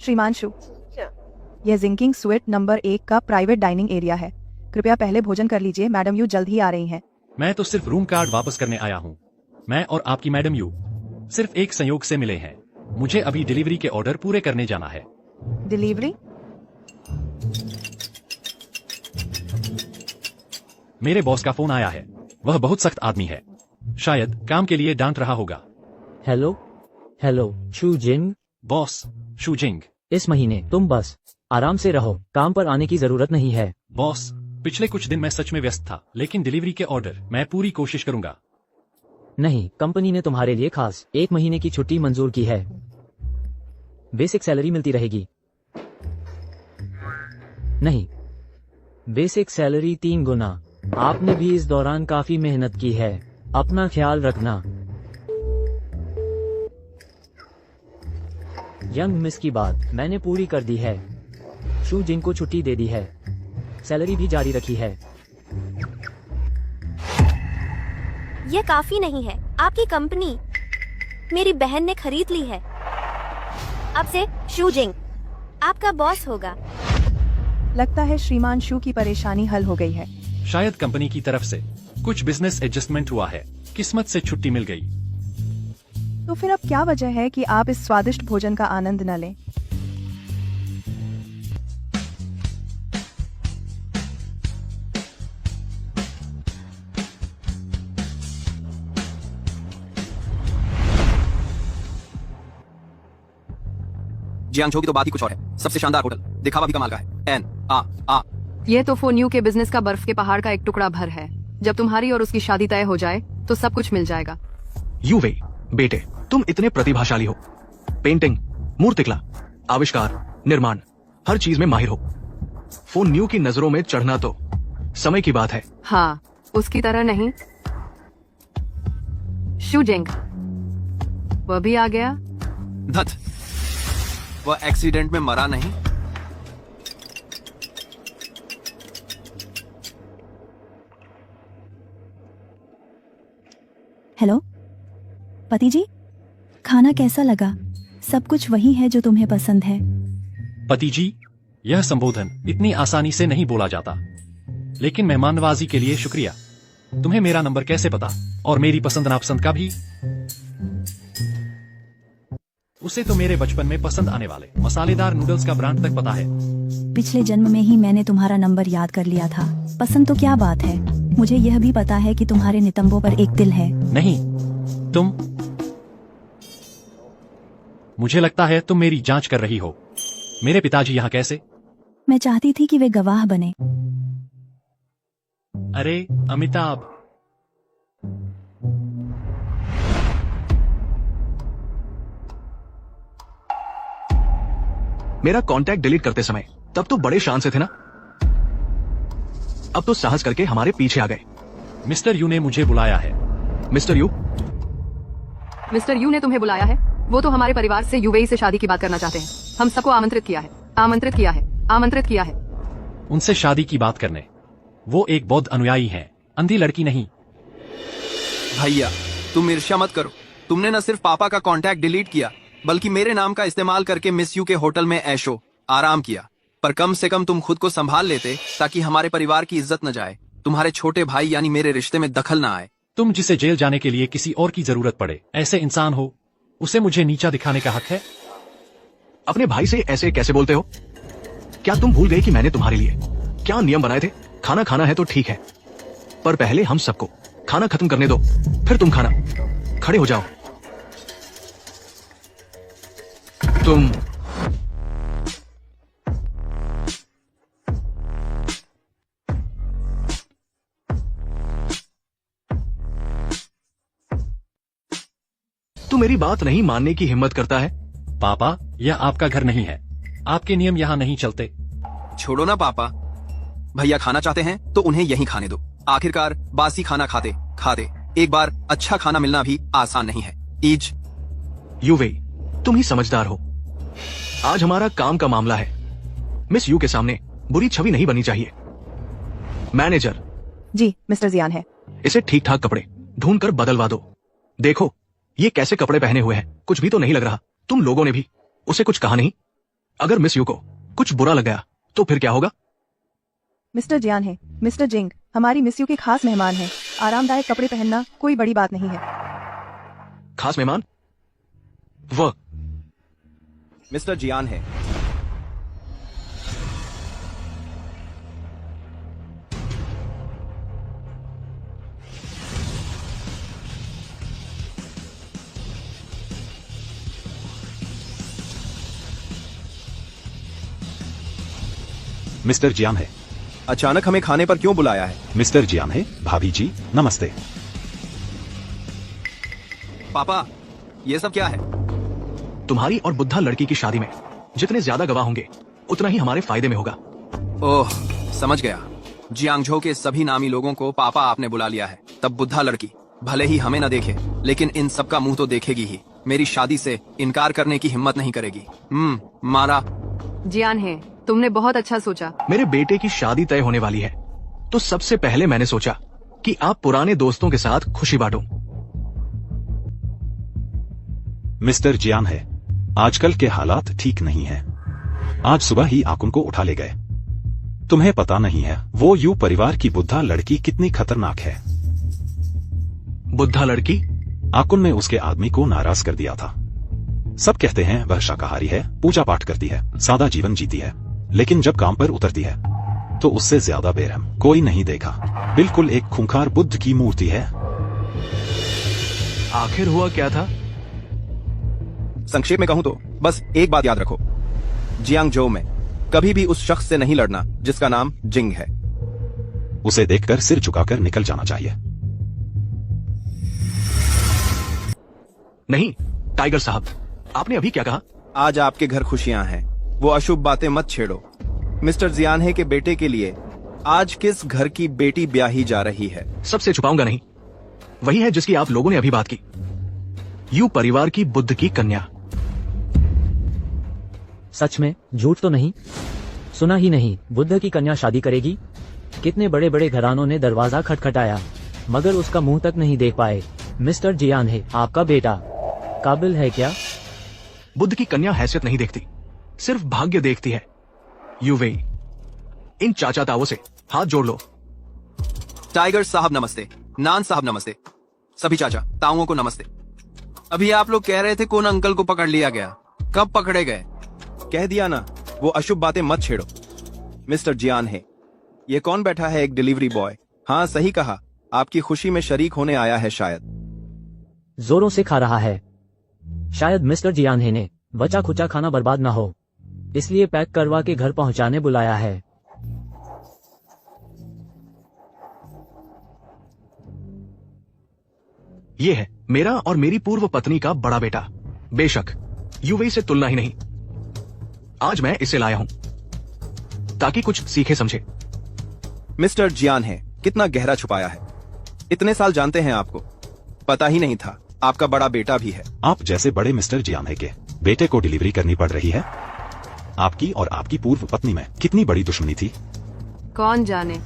श्रीमान शू, यह जिंकिंग स्वीट नंबर 1 का प्राइवेट डाइनिंग एरिया है। कृपया पहले भोजन कर लीजिए, मैडम यू जल्द ही आ रही हैं। मैं तो सिर्फ रूम कार्ड वापस करने आया हूँ। मैं और आपकी मैडम यू सिर्फ एक संयोग से मिले हैं। मुझे अभी डिलीवरी के ऑर्डर पूरे करने जाना है। डिलीवरी? मेरे बॉस का फोन आया है। वह बहुत सख्त आदमी है, शायद काम के लिए डांट रहा होगा। हेलो हेलो शू जिंग। बॉस, शू जिंग। इस महीने तुम बस आराम से रहो, काम पर आने की जरूरत नहीं है। बॉस, पिछले कुछ दिन मैं सच में व्यस्त था, लेकिन डिलीवरी के ऑर्डर मैं पूरी कोशिश करूंगा। नहीं, कंपनी ने तुम्हारे लिए खास 1 महीने की छुट्टी मंजूर की है। बेसिक सैलरी मिलती रहेगी। नहीं, बेसिक सैलरी 3 गुना। आपने भी इस दौरान काफी मेहनत की है। अपना ख्याल रखना। यंग मिस की बात मैंने पूरी कर दी है। शू जिंग को छुट्टी दे दी है, सैलरी भी जारी रखी है। ये काफी नहीं है। आपकी कंपनी मेरी बहन ने खरीद ली है। अब से शू जिंग आपका बॉस होगा। लगता है श्रीमान शू की परेशानी हल हो गई है। शायद कंपनी की तरफ से कुछ बिजनेस एडजस्टमेंट हुआ है। किस्मत से छुट्टी मिल गई। तो फिर अब क्या वजह है कि आप इस स्वादिष्ट भोजन का आनंद न लें? जियांगझो की तो बात ही कुछ और है। सबसे शानदार होटल, दिखावा भी कमाल का है। एन आ आ। ये तो फोन्यू के बिजनेस का बर्फ के पहाड़ का एक टुकड़ा भर है। जब तुम्हारी और उसकी शादी तय हो जाए तो सब कुछ मिल जाएगा। यूवे बेटे, तुम इतने प्रतिभाशाली हो। पेंटिंग, मूर्तिकला, आविष्कार, निर्माण, हर चीज में माहिर हो। फोन न्यू की नजरों में चढ़ना तो समय की बात है। हाँ, उसकी तरह नहीं। शूजिंग, वह भी आ गया। धत, वह एक्सीडेंट में मरा नहीं। हेलो पति जी, खाना कैसा लगा? सब कुछ वही है जो तुम्हें पसंद है। पति जी, यह संबोधन इतनी आसानी से नहीं बोला जाता, लेकिन मेहमान नवाजी के लिए शुक्रिया। तुम्हें मेरा नंबर कैसे पता, और मेरी पसंद नापसंद का भी? उसे तो मेरे बचपन में पसंद आने वाले मसालेदार नूडल्स का ब्रांड तक पता है। पिछले जन्म में ही मैंने तुम्हारा नंबर याद कर लिया था। पसंद तो क्या बात है, मुझे यह भी पता है कि तुम्हारे नितंबों पर एक दिल है। नहीं, तुम, मुझे लगता है तुम मेरी जांच कर रही हो। मेरे पिताजी यहाँ कैसे? मैं चाहती थी कि वे गवाह बने। अरे अमिताभ, मेरा कांटेक्ट डिलीट करते समय तब तो बड़े शान से थे ना, अब तो साहस करके हमारे पीछे आ गए। मिस्टर यू ने मुझे बुलाया है। Mister you? मिस्टर यू ने तुम्हें बुलाया है? वो तो हमारे परिवार से यूएई से शादी की बात करना चाहते हैं। हम सबको आमंत्रित किया है, आमंत्रित किया है, आमंत्रित किया है। उनसे शादी की बात करने। वो एक बौद्ध अनुयायी हैं, अंधी लड़की नहीं। भैया, तुम ईर्ष्या मत करो। तुमने न सिर्फ पापा का कांटेक्ट डिलीट किया, बल्कि मेरे नाम का इस्तेमाल करके मिस यू के होटल में ऐशो आराम किया। पर कम से कम तुम खुद को संभाल लेते, ताकि हमारे परिवार की इज्जत न जाए, तुम्हारे छोटे भाई यानी मेरे रिश्ते में दखल न आए। तुम जिसे जेल जाने के लिए किसी और की जरूरत पड़े, ऐसे इंसान हो, उसे मुझे नीचा दिखाने का हक है? अपने भाई से ऐसे कैसे बोलते हो? क्या तुम भूल गए कि मैंने तुम्हारे लिए क्या नियम बनाए थे? खाना खाना है तो ठीक है, पर पहले हम सबको खाना खत्म करने दो, फिर तुम खाना। खड़े हो जाओ। तुम तू मेरी बात नहीं मानने की हिम्मत करता है? पापा, यह आपका घर नहीं है, आपके नियम यहाँ नहीं चलते। छोड़ो ना पापा, भैया खाना चाहते हैं तो उन्हें यहीं खाने दो। आखिरकार बासी खाना खाते खाते एक बार अच्छा खाना मिलना भी आसान नहीं है। ईज यूवे, तुम ही समझदार हो। आज हमारा काम का मामला है। मिस यू के सामने बुरी छवि नहीं बनी चाहिए। मैनेजर जी, मिस्टर जियान है। इसे ठीक ठाक कपड़े ढूंढ कर बदलवा दो। देखो ये कैसे कपड़े पहने हुए हैं, कुछ भी तो नहीं लग रहा। तुम लोगों ने भी उसे कुछ कहा नहीं? अगर मिस यू को कुछ बुरा लग गया तो फिर क्या होगा? मिस्टर जियान है, मिस्टर जिंग हमारी मिस यू के खास मेहमान हैं। आरामदायक कपड़े पहनना कोई बड़ी बात नहीं है। खास मेहमान? वह मिस्टर जियान है। मिस्टर जियान है। अचानक हमें खाने पर क्यों बुलाया है? मिस्टर जियान है। भाभी जी नमस्ते। पापा, ये सब क्या है? तुम्हारी और बुद्धा लड़की की शादी में जितने ज्यादा गवाह होंगे उतना ही हमारे फायदे में होगा। ओह, समझ गया। जियांगझो के सभी नामी लोगों को पापा आपने बुला लिया है। तब बुद्धा लड़की भले ही हमें न देखे, लेकिन इन सब का मुंह तो देखेगी ही। मेरी शादी से इनकार करने की हिम्मत नहीं करेगी। मारा। जियान है, तुमने बहुत अच्छा सोचा। मेरे बेटे की शादी तय होने वाली है, तो सबसे पहले मैंने सोचा कि आप पुराने दोस्तों के साथ खुशी बांटो। मिस्टर जियान है, आजकल के हालात ठीक नहीं हैं। आज सुबह ही आकुन को उठा ले गए। तुम्हें पता नहीं है वो यू परिवार की बुद्धा लड़की कितनी खतरनाक है। बुद्धा लड़की? आकुन ने उसके आदमी को नाराज कर दिया था। सब कहते हैं वह शाकाहारी है, पूजा पाठ करती है, सादा जीवन जीती है, लेकिन जब काम पर उतरती है तो उससे ज्यादा बेरहम कोई नहीं देखा। बिल्कुल एक खूंखार बुद्ध की मूर्ति है। आखिर हुआ क्या था? संक्षेप में कहूं तो बस एक बात याद रखो, जियांगझो में कभी भी उस शख्स से नहीं लड़ना जिसका नाम जिंग है। उसे देखकर सिर झुकाकर निकल जाना चाहिए। नहीं टाइगर साहब, आपने अभी क्या कहा? आज आपके घर खुशियां हैं, वो अशुभ बातें मत छेड़ो। मिस्टर जियानहे के बेटे के लिए आज किस घर की बेटी ब्याही जा रही है? सबसे छुपाऊंगा नहीं, वही है जिसकी आप लोगों ने अभी बात की। यू परिवार की बुद्ध की कन्या। सच में? झूठ तो नहीं? सुना ही नहीं, बुद्ध की कन्या शादी करेगी? कितने बड़े बड़े घरानों ने दरवाजा खटखटाया मगर उसका मुंह तक नहीं देख पाए। मिस्टर जियानहे, आपका बेटा काबिल है क्या? बुद्ध की कन्या हैसियत नहीं देखती, सिर्फ भाग्य देखती है। यूवेई, इन चाचा ताओ से हाथ जोड़ लो। टाइगर साहब नमस्ते, नान साहब नमस्ते, सभी चाचा ताऊओं को नमस्ते। अभी आप लोग कह रहे थे कौन अंकल को पकड़ लिया गया, कब पकड़े गए? कह दिया ना, वो अशुभ बातें मत छेड़ो। मिस्टर जियानहे, ये कौन बैठा है? एक डिलीवरी बॉय। हाँ सही कहा, आपकी खुशी में शरीक होने आया है शायद। जोरों से खा रहा है। शायद मिस्टर जियानहे ने बचा खुचा खाना बर्बाद ना हो, इसलिए पैक करवा के घर पहुंचाने बुलाया है। ये है मेरा और मेरी पूर्व पत्नी का बड़ा बेटा। बेशक यूवेई से तुलना ही नहीं। आज मैं इसे लाया हूं ताकि कुछ सीखे समझे। मिस्टर जियानहे, कितना गहरा छुपाया है। इतने साल जानते हैं आपको, पता ही नहीं था आपका बड़ा बेटा भी है। आप जैसे बड़े मिस्टर जियानहे के बेटे को डिलीवरी करनी पड़ रही है। आपकी और आपकी पूर्व पत्नी में कितनी बड़ी दुश्मनी थी? कौन जाने।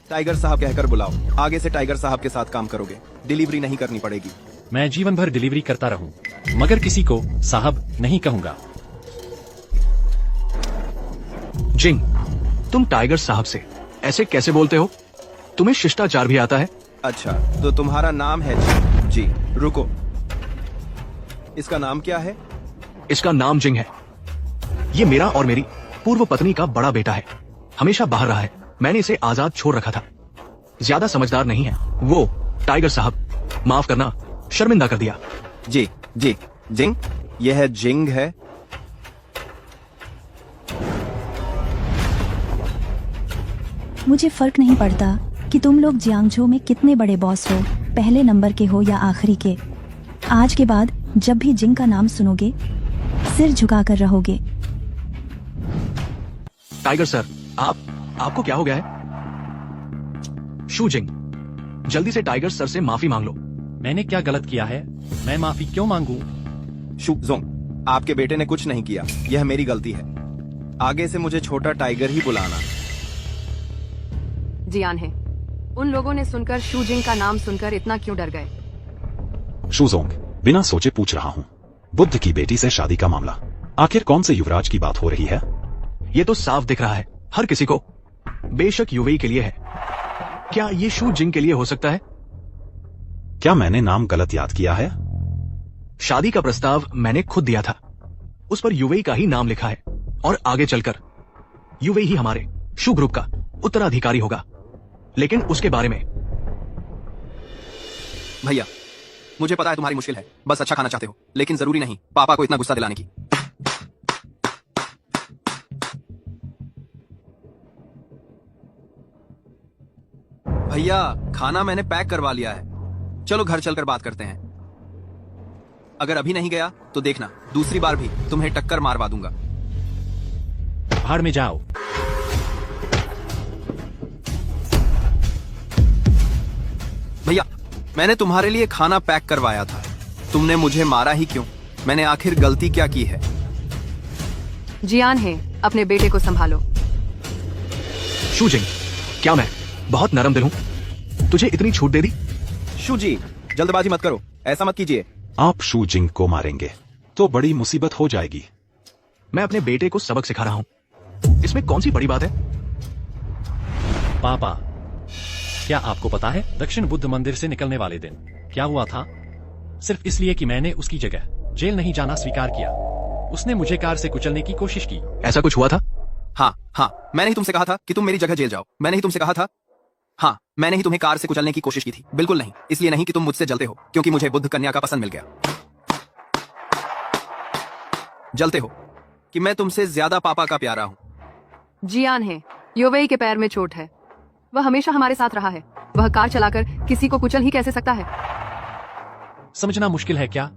टाइगर साहब कहकर बुलाओ, आगे से टाइगर साहब के साथ काम करोगे, डिलीवरी नहीं करनी पड़ेगी। मैं जीवन भर डिलीवरी करता रहूं, मगर किसी को साहब नहीं कहूंगा। जिंग, तुम टाइगर साहब से ऐसे कैसे बोलते हो? तुम्हें शिष्टाचार भी आता है? अच्छा, तो तुम्हारा नाम है जी। रुको, इसका नाम क्या है? इसका नाम जिंग है। ये मेरा और मेरी पूर्व पत्नी का बड़ा बेटा है। हमेशा बाहर रहा है, मैंने इसे आजाद छोड़ रखा था। ज्यादा समझदार नहीं है वो। टाइगर साहब, माफ करना, शर्मिंदा कर दिया। जी जी, जिंग, यह जिंग है। मुझे फर्क नहीं पड़ता कि तुम लोग जियांगझो में कितने बड़े बॉस हो, पहले नंबर के हो या आखिरी के। आज के बाद जब भी जिंग का नाम सुनोगे सिर झुकाकर रहोगे। टाइगर सर, आपको क्या हो गया है? शू जिंग, जल्दी से टाइगर सर से माफी मांग लो। मैंने क्या गलत किया है? मैं माफी क्यों मांगू? शू जोंग, आपके बेटे ने कुछ नहीं किया, यह मेरी गलती है। आगे से मुझे छोटा टाइगर ही बुलाना। जियानहे, उन लोगों ने सुनकर शूजिंग का नाम सुनकर इतना क्यों डर गए? शूजोंग, बिना सोचे पूछ रहा हूँ। बुद्ध की बेटी से शादी का मामला, आखिर कौन से युवराज की बात हो रही है? ये तो साफ दिख रहा है हर किसी को। बेशक यूवेई के लिए है, क्या ये शू जिंग के लिए हो सकता है? क्या मैंने नाम गलत याद किया है? शादी का प्रस्ताव मैंने खुद दिया था, उस पर यूवेई का ही नाम लिखा है और आगे चलकर यूवेई ही हमारे शू ग्रुप का उत्तराधिकारी होगा। लेकिन उसके बारे में भैया, मुझे पता है तुम्हारी मुश्किल है, बस अच्छा खाना चाहते हो, लेकिन जरूरी नहीं पापा को इतना गुस्सा दिलाने की। भैया, खाना मैंने पैक करवा लिया है, चलो घर चलकर बात करते हैं। अगर अभी नहीं गया तो देखना, दूसरी बार भी तुम्हें टक्कर मारवा दूंगा। भाड़ में जाओ। भैया, मैंने तुम्हारे लिए खाना पैक करवाया था, तुमने मुझे मारा ही क्यों? मैंने आखिर गलती क्या की है? जियानहे, अपने बेटे को संभालो। शू जिंग, क्या मैं बहुत नरम दिल हूं? तुझे इतनी छूट दे दी? शू जी, जल्दबाजी मत करो, ऐसा मत कीजिए। आप शू जिंग को मारेंगे तो बड़ी मुसीबत हो जाएगी। मैं अपने बेटे को सबक सिखा रहा हूं, इसमें कौन सी बड़ी बात है? पापा, क्या आपको पता है दक्षिण बुद्ध मंदिर से निकलने वाले दिन क्या हुआ था? सिर्फ इसलिए कि मैंने उसकी जगह जेल नहीं जाना स्वीकार किया, उसने मुझे कार से कुचलने की कोशिश की। ऐसा कुछ हुआ था? हाँ, मैंने ही तुमसे कहा था कि तुम मेरी जगह जेल जाओ। मैंने ही तुमसे कहा था। हाँ, मैंने ही तुम्हें कार से कुचलने की कोशिश की थी। बिल्कुल नहीं, इसलिए नहीं कि तुम मुझसे जलते हो, क्योंकि मुझे बुद्ध कन्या का पसंद मिल गया। जलते हो कि मैं तुमसे ज्यादा पापा का प्यारा हूँ। जियान है, योवेई के पैर में चोट है। वह हमेशा हमारे साथ रहा है। वह कार चलाकर किसी को कुचल ही कैसे सकता है? समझना मुश्किल है क्या?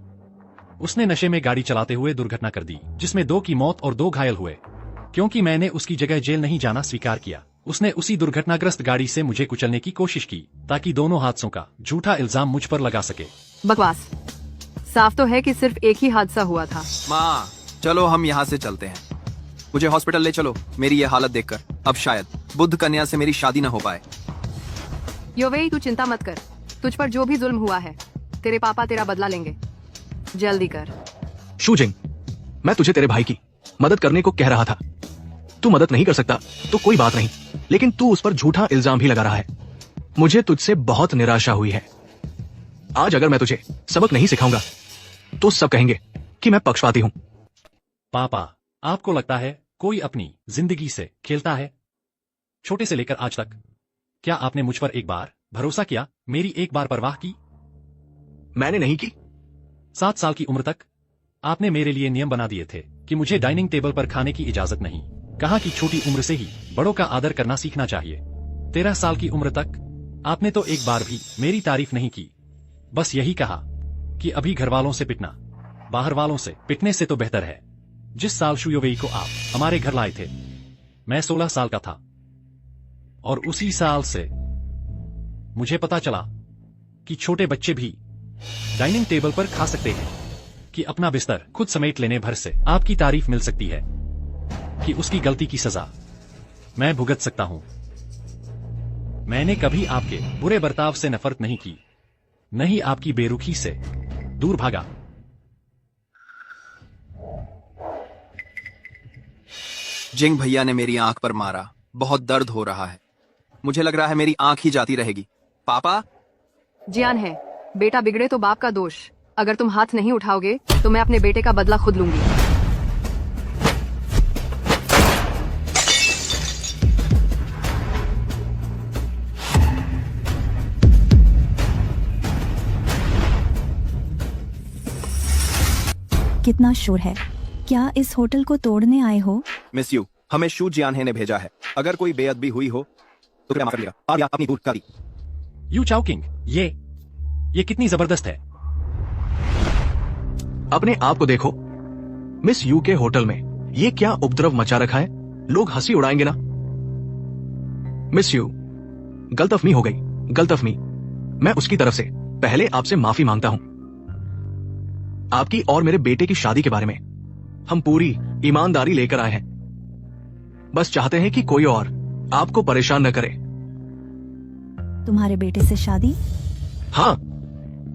उसने नशे में गाड़ी चलाते हुए दुर्घटना कर दी, जिसमें 2 की मौत और 2 घायल हुए। क्योंकि मैंने उसकी जगह जेल नहीं जाना स्वीकार किया, उसने उसी दुर्घटनाग्रस्त गाड़ी से मुझे कुचलने की कोशिश की ताकि दोनों हादसों का झूठा इल्जाम मुझ पर लगा सके। बकवास। साफ तो है कि सिर्फ एक ही हादसा हुआ था। माँ, चलो हम यहाँ से चलते हैं। मुझे हॉस्पिटल ले चलो। मेरी ये हालत देखकर अब शायद बुद्ध कन्या से मेरी शादी न हो पाए। योवेई, तू चिंता मत कर। तुझ पर जो भी जुल्म हुआ है, तेरे पापा तेरा बदला लेंगे। जल्दी कर। शूजिंग, मैं तुझे तेरे भाई की मदद करने को कह रहा था। तू मदद नहीं कर सकता तो कोई बात नहीं, लेकिन तू उस पर झूठा इल्जाम भी लगा रहा है। मुझे तुझसे बहुत निराशा हुई है। आज अगर मैं तुझे सबक नहीं सिखाऊंगा तो सब कहेंगे कि मैं पक्षपाती हूँ। पापा, आपको लगता है कोई अपनी जिंदगी से खेलता है? छोटे से लेकर आज तक क्या आपने मुझ पर एक बार भरोसा किया, मेरी एक बार परवाह की? मैंने नहीं की। 7 साल की उम्र तक आपने मेरे लिए नियम बना दिए थे कि मुझे डाइनिंग टेबल पर खाने की इजाजत नहीं। कहा कि छोटी उम्र से ही बड़ों का आदर करना सीखना चाहिए। 13 साल की उम्र तक आपने तो एक बार भी मेरी तारीफ नहीं की। बस यही कहा कि अभी घर वालों से पिटना बाहर वालों से पिटने से तो बेहतर है। जिस साल शुयोवेई को आप हमारे घर लाए थे, मैं 16 साल का था, और उसी साल से मुझे पता चला कि छोटे बच्चे भी डाइनिंग टेबल पर खा सकते हैं, कि अपना बिस्तर खुद समेट लेने भर से आपकी तारीफ मिल सकती है, कि उसकी गलती की सजा मैं भुगत सकता हूं। मैंने कभी आपके बुरे बर्ताव से नफरत नहीं की, नहीं आपकी बेरुखी से दूर भागा। जिंग भैया ने मेरी आंख पर मारा। बहुत दर्द हो रहा है। मुझे लग रहा है मेरी आंख ही जाती रहेगी। पापा, जियान है, बेटा बिगड़े तो बाप का दोष। अगर तुम हाथ नहीं उठाओगे तो मैं अपने बेटे का बदला खुद लूंगी। कितना शोर है। क्या इस होटल को तोड़ने आए हो? मिस यू, हमें शू जियानहे ने भेजा है। अगर कोई बेअदबी हुई हो तो कृपया माफ कर लेगा। आप या अपनी दूर कर दी। यू चाओकिंग, ये कितनी जबरदस्त है। अपने आप को देखो। मिस यू के होटल में ये क्या उपद्रव मचा रखा है? लोग हंसी उड़ाएंगे ना। मिस यू, गलतफहमी हो गई। गलतफहमी। मैं उसकी तरफ से पहले आपसे माफी मांगता हूं। आपकी और मेरे बेटे की शादी के बारे में हम पूरी ईमानदारी लेकर आए हैं। बस चाहते हैं कि कोई और आपको परेशान न करे। तुम्हारे बेटे से शादी? हाँ,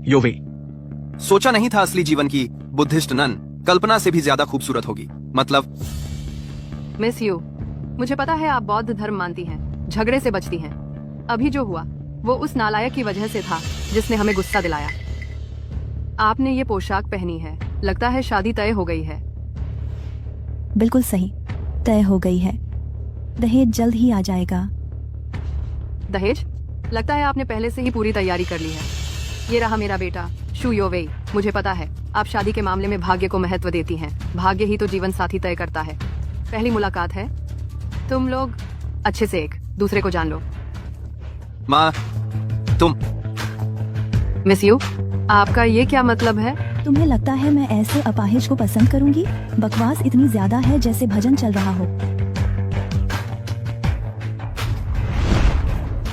योवेई। सोचा नहीं था असली जीवन की बुद्धिस्ट नन कल्पना से भी ज्यादा खूबसूरत होगी। मतलब मिस यू, मुझे पता है आप बौद्ध धर्म मानती हैं, झगड़े से बचती हैं। अभी जो हुआ वो उस नालायक की वजह से था जिसने हमें गुस्सा दिलाया। आपने ये पोशाक पहनी है, लगता है शादी तय हो गई है। बिल्कुल सही, तय हो गई है। दहेज जल्द ही आ जाएगा। दहेज? लगता है आपने पहले से ही पूरी तैयारी कर ली है। ये रहा मेरा बेटा शू योवेई। मुझे पता है आप शादी के मामले में भाग्य को महत्व देती हैं। भाग्य ही तो जीवन साथी तय करता है। पहली मुलाकात है, तुम लोग अच्छे से एक दूसरे को जान लो। माँ, तुम मिस यू, आपका ये क्या मतलब है? तुम्हें लगता है मैं ऐसे अपाहिज को पसंद करूंगी? बकवास इतनी ज्यादा है जैसे भजन चल रहा हो।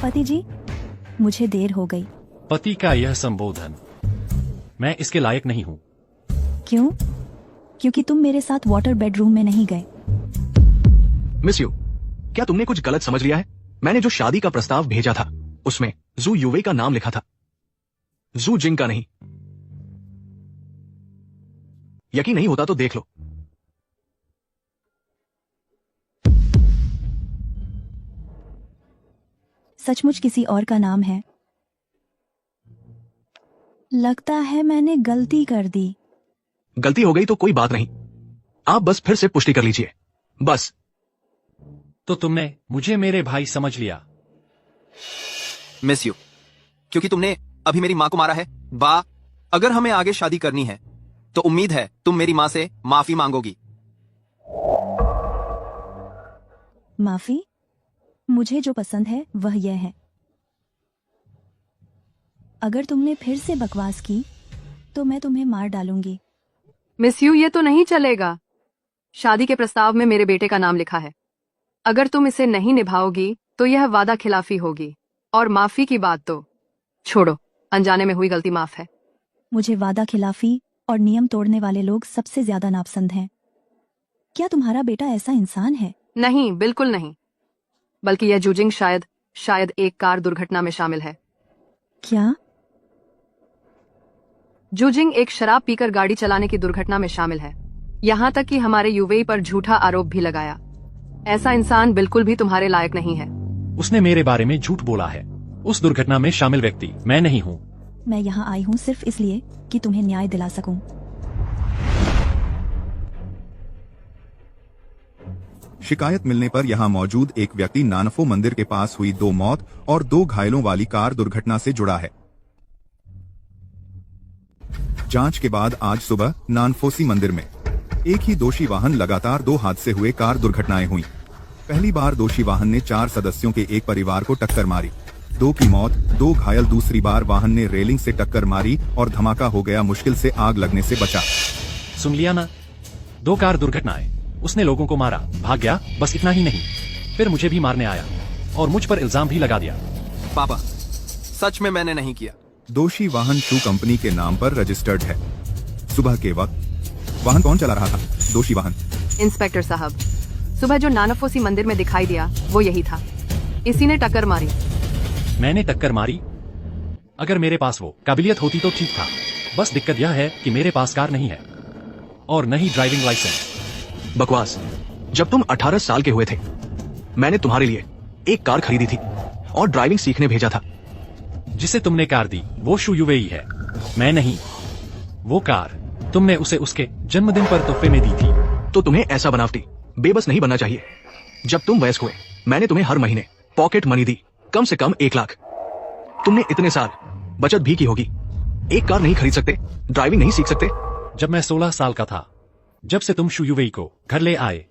पति जी, मुझे देर हो गई। पति का यह संबोधन, मैं इसके लायक नहीं हूँ। क्यों? क्योंकि तुम मेरे साथ वाटर बेडरूम में नहीं गए। मिस यू, क्या तुमने कुछ गलत समझ लिया है? मैंने जो शादी का प्रस्ताव भेजा था उसमें जू युवे का नाम लिखा था, जू जिंग का नहीं। यकीन नहीं होता तो देख लो। सचमुच किसी और का नाम है। लगता है मैंने गलती कर दी। गलती हो गई तो कोई बात नहीं, आप बस फिर से पुष्टि कर लीजिए, बस। तो तुमने मुझे मेरे भाई समझ लिया। मिस यू, क्योंकि तुमने अभी मेरी माँ को मारा है। अगर हमें आगे शादी करनी है तो उम्मीद है तुम मेरी माँ से माफी मांगोगी। माफी? मुझे जो पसंद है वह यह है, अगर तुमने फिर से बकवास की तो मैं तुम्हें मार डालूंगी। मिस यू, ये तो नहीं चलेगा। शादी के प्रस्ताव में मेरे बेटे का नाम लिखा है। अगर तुम इसे नहीं निभाओगी तो यह वादा खिलाफी होगी। और माफी की बात तो छोड़ो, अनजाने में हुई गलती माफ है। मुझे वादा खिलाफी और नियम तोड़ने वाले लोग सबसे ज्यादा नापसंद हैं। क्या तुम्हारा बेटा ऐसा इंसान है? नहीं, बिल्कुल नहीं। बल्कि यह जूजिंग शायद एक कार दुर्घटना में शामिल है। क्या? जूजिंग एक शराब पीकर गाड़ी चलाने की दुर्घटना में शामिल है। यहाँ तक कि हमारे यूवेई पर झूठा आरोप भी लगाया। ऐसा इंसान बिल्कुल भी तुम्हारे लायक नहीं है। उसने मेरे बारे में झूठ बोला है। उस दुर्घटना में शामिल व्यक्ति मैं नहीं हूँ। मैं यहाँ आई हूँ सिर्फ इसलिए कि तुम्हें न्याय दिला सकूं। शिकायत मिलने पर यहां मौजूद एक व्यक्ति नानफो मंदिर के पास हुई 2 मौत और 2 घायलों वाली कार दुर्घटना से जुड़ा है। जांच के बाद आज सुबह नानफोसी मंदिर में एक ही दोषी वाहन लगातार 2 हादसे हुए कार दुर्घटनाएं हुई। पहली बार दोषी वाहन ने 4 सदस्यों के एक परिवार को टक्कर मारी, 2 की मौत, 2 घायल। दूसरी बार वाहन ने रेलिंग से टक्कर मारी और धमाका हो गया, मुश्किल से आग लगने से बचा। सुन लिया ना, 2 कार दुर्घटनाएं। उसने लोगों को मारा, भाग गया, बस इतना ही नहीं, फिर मुझे भी मारने आया और मुझ पर इल्जाम भी लगा दिया। पापा, सच में मैंने नहीं किया। दोषी वाहन शू कंपनी के नाम पर रजिस्टर्ड है। सुबह के वक्त वाहन कौन चला रहा था? दोषी वाहन। इंस्पेक्टर साहब, सुबह जो नानफोसी मंदिर में दिखाई दिया वो यही था। इसी ने टक्कर मारी। मैंने टक्कर मारी? अगर मेरे पास वो काबिलियत होती तो ठीक था। बस दिक्कत यह है कि मेरे पास कार नहीं है और नहीं ड्राइविंग लाइसेंस। बकवास। जब तुम 18 साल के हुए थे, मैंने तुम्हारे लिए एक कार खरीदी थी और ड्राइविंग सीखने भेजा था। जिसे तुमने कार दी वो शू यूवेई है, मैं नहीं। वो कार तुमने उसे उसके जन्मदिन पर तोहफे में दी थी। तो तुम्हें ऐसा बनावटी बेबस नहीं बनना चाहिए। जब तुम वयस्क हुए, मैंने तुम्हें हर महीने पॉकेट मनी दी, कम से कम 1 लाख। तुमने इतने साल बचत भी की होगी। एक कार नहीं खरीद सकते, ड्राइविंग नहीं सीख सकते। जब मैं 16 साल का था, जब से तुम शू यूवेई को घर ले आए,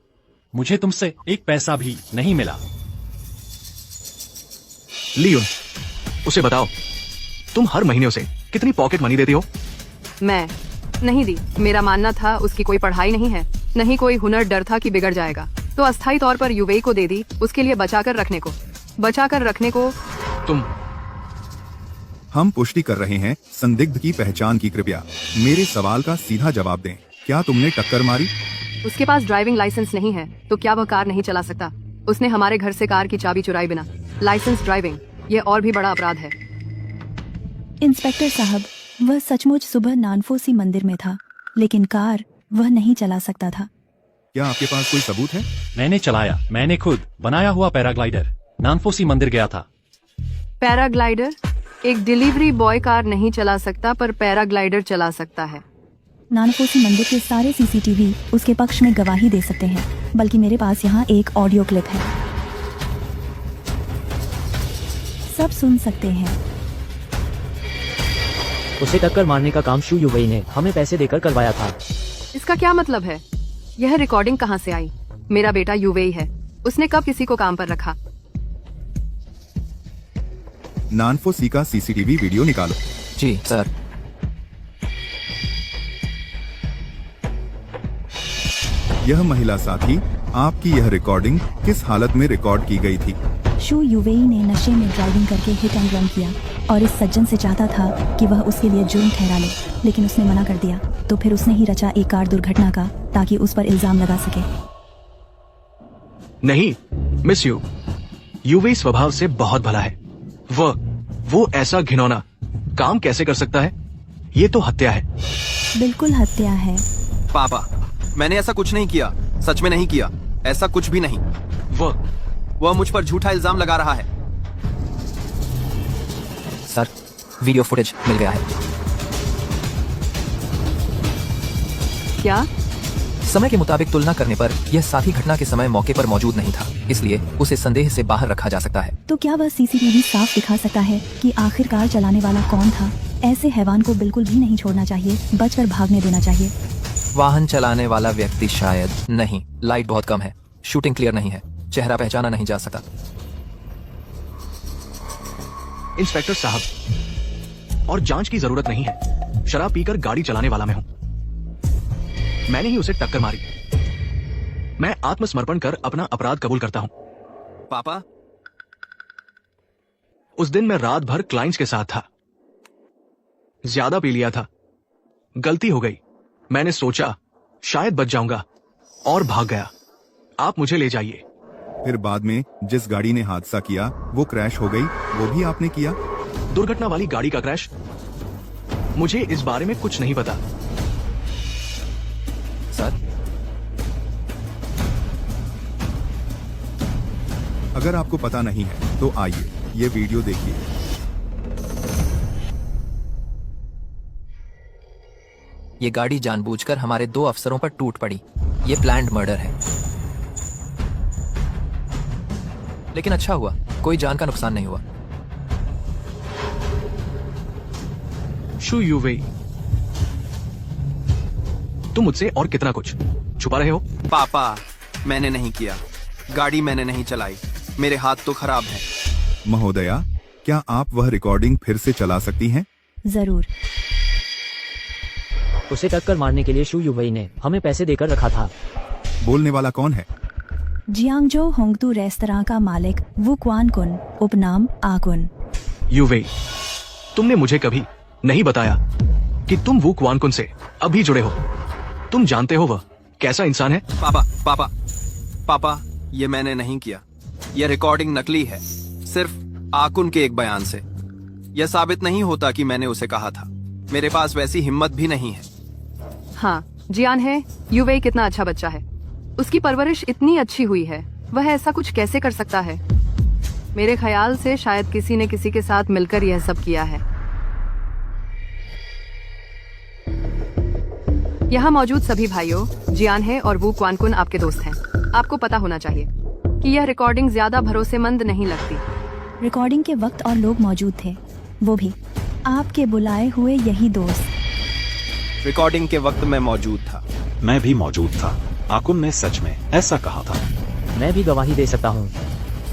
मुझे तुमसे 1 पैसा भी नहीं मिला। लियोन, उसे बताओ तुम हर महीने उसे कितनी पॉकेट मनी देती हो? मैं नहीं दी। मेरा मानना था उसकी कोई पढ़ाई नहीं है, नहीं कोई हुनर। डर था कि बिगड़ जाएगा, तो अस्थायी तौर पर यूवेई को दे दी, उसके लिए बचाकर रखने को। हम पुष्टि कर रहे हैं संदिग्ध की पहचान की। कृपया मेरे सवाल का सीधा जवाब दें। क्या तुमने टक्कर मारी? उसके पास ड्राइविंग लाइसेंस नहीं है, तो क्या वह कार नहीं चला सकता? उसने हमारे घर से कार की चाबी चुराई बिना लाइसेंस ड्राइविंग, यह और भी बड़ा अपराध है। इंस्पेक्टर साहब, वह सचमुच सुबह नानफोसी मंदिर में था, लेकिन कार वह नहीं चला सकता था। क्या आपके पास कोई सबूत है? मैंने चलाया, मैंने खुद बनाया हुआ पैराग्लाइडर नानफोसी मंदिर गया था। पैराग्लाइडर? एक डिलीवरी बॉय कार नहीं चला सकता, पर पैराग्लाइडर चला सकता है। नानफोसी मंदिर के सारे सीसीटीवी उसके पक्ष में गवाही दे सकते हैं, बल्कि मेरे पास यहाँ एक ऑडियो क्लिप है, सब सुन सकते हैं। उसे टक्कर मारने का काम शू यूवेई ने हमें पैसे देकर करवाया था। इसका क्या मतलब है? यह रिकॉर्डिंग कहाँ से आई? मेरा बेटा यूवेई है, उसने कब किसी को काम पर रखा? नानफोसी का सीसीटीवी वीडियो निकालो। जी सर। यह महिला साथी, आपकी यह रिकॉर्डिंग किस हालत में रिकॉर्ड की गई थी? शू यूवेई ने नशे में ड्राइविंग करके हिट एंड रन किया और इस सज्जन से चाहता था कि वह उसके लिए जुर्म ठहरा ले, लेकिन उसने मना कर दिया। तो फिर उसने ही रचा एक कार दुर्घटना का, ताकि उस पर इल्जाम लगा सके। नहीं मिस यू, यूवेई स्वभाव से बहुत भला है। वो ऐसा घिनौना काम कैसे कर सकता है? ये तो हत्या है। बिल्कुल हत्या है। पापा, मैंने ऐसा कुछ नहीं किया, सच में नहीं किया, ऐसा कुछ भी नहीं। वह मुझ पर झूठा इल्जाम लगा रहा है। सर, वीडियो फुटेज मिल गया है। क्या? समय के मुताबिक तुलना करने पर यह साथी घटना के समय मौके पर मौजूद नहीं था, इसलिए उसे संदेह से बाहर रखा जा सकता है। तो क्या वह सीसीटीवी साफ दिखा सकता है कि आखिर कार चलाने वाला कौन था? ऐसे हैवान को बिल्कुल भी नहीं छोड़ना चाहिए, बचकर भागने देना चाहिए। वाहन चलाने वाला व्यक्ति शायद नहीं, लाइट बहुत कम है, शूटिंग क्लियर नहीं है, चेहरा पहचाना नहीं जा सकता। इंस्पेक्टर साहब, और जांच की जरूरत नहीं है। शराब पीकर गाड़ी चलाने वाला मैं हूं। मैंने ही उसे टक्कर मारी। मैं आत्मसमर्पण कर अपना अपराध कबूल करता हूं। पापा, उस दिन मैं रात भर क्लाइंट्स के साथ था, ज्यादा पी लिया था, गलती हो गई। मैंने सोचा शायद बच जाऊंगा और भाग गया। आप मुझे ले जाइए। फिर बाद में जिस गाड़ी ने हादसा किया वो क्रैश हो गई, वो भी आपने किया? दुर्घटना वाली गाड़ी का क्रैश? मुझे इस बारे में कुछ नहीं पता। सर, अगर आपको पता नहीं है तो आइए ये वीडियो देखिए। ये गाड़ी जानबूझकर हमारे 2 अफसरों पर टूट पड़ी। ये प्लान्ड मर्डर है। लेकिन अच्छा हुआ, कोई जान का नुकसान नहीं हुआ। शू यूवेई, तुम मुझसे और कितना कुछ छुपा रहे हो? पापा, मैंने नहीं किया। गाड़ी मैंने नहीं चलाई। मेरे हाथ तो खराब हैं। महोदया, क्या आप वह रिकॉर्डिंग फिर से चला सकती हैं? जरूर। उसे टक्कर मारने के लिए शू युवई ने हमें पैसे देकर रखा था। बोलने वाला कौन है? जियांगजो होंगतू रेस्तरां का मालिक वू क्वान कुन, उपनाम आकुन। यूवेई, तुमने मुझे कभी नहीं बताया कि तुम वू क्वान से अभी जुड़े हो। तुम जानते हो वह कैसा इंसान है? पापा, ये मैंने नहीं किया। यह रिकॉर्डिंग नकली है, सिर्फ आकुन के एक बयान से। यह साबित नहीं होता कि मैंने उसे कहा था। मेरे पास वैसी हिम्मत भी नहीं है। हाँ, जियान है, युवेई कितना अच्छा बच्चा है। उसकी परवरिश इतनी अच्छी हुई है, वह ऐसा कुछ कैसे कर सकता है? मेरे ख्याल से शायद किसी ने किसी के साथ मिलकर यह सब किया है। यहाँ मौजूद सभी भाइयों, जियान है और वू क्वानकुन आपके दोस्त हैं। आपको पता होना चाहिए कि यह रिकॉर्डिंग ज्यादा भरोसेमंद नहीं लगती। रिकॉर्डिंग के वक्त और लोग मौजूद थे, वो भी आपके बुलाए हुए यही दोस्त। रिकॉर्डिंग के वक्त मैं मौजूद था। मैं भी मौजूद था। आकुन ने सच में ऐसा कहा था। मैं भी गवाही दे सकता हूँ।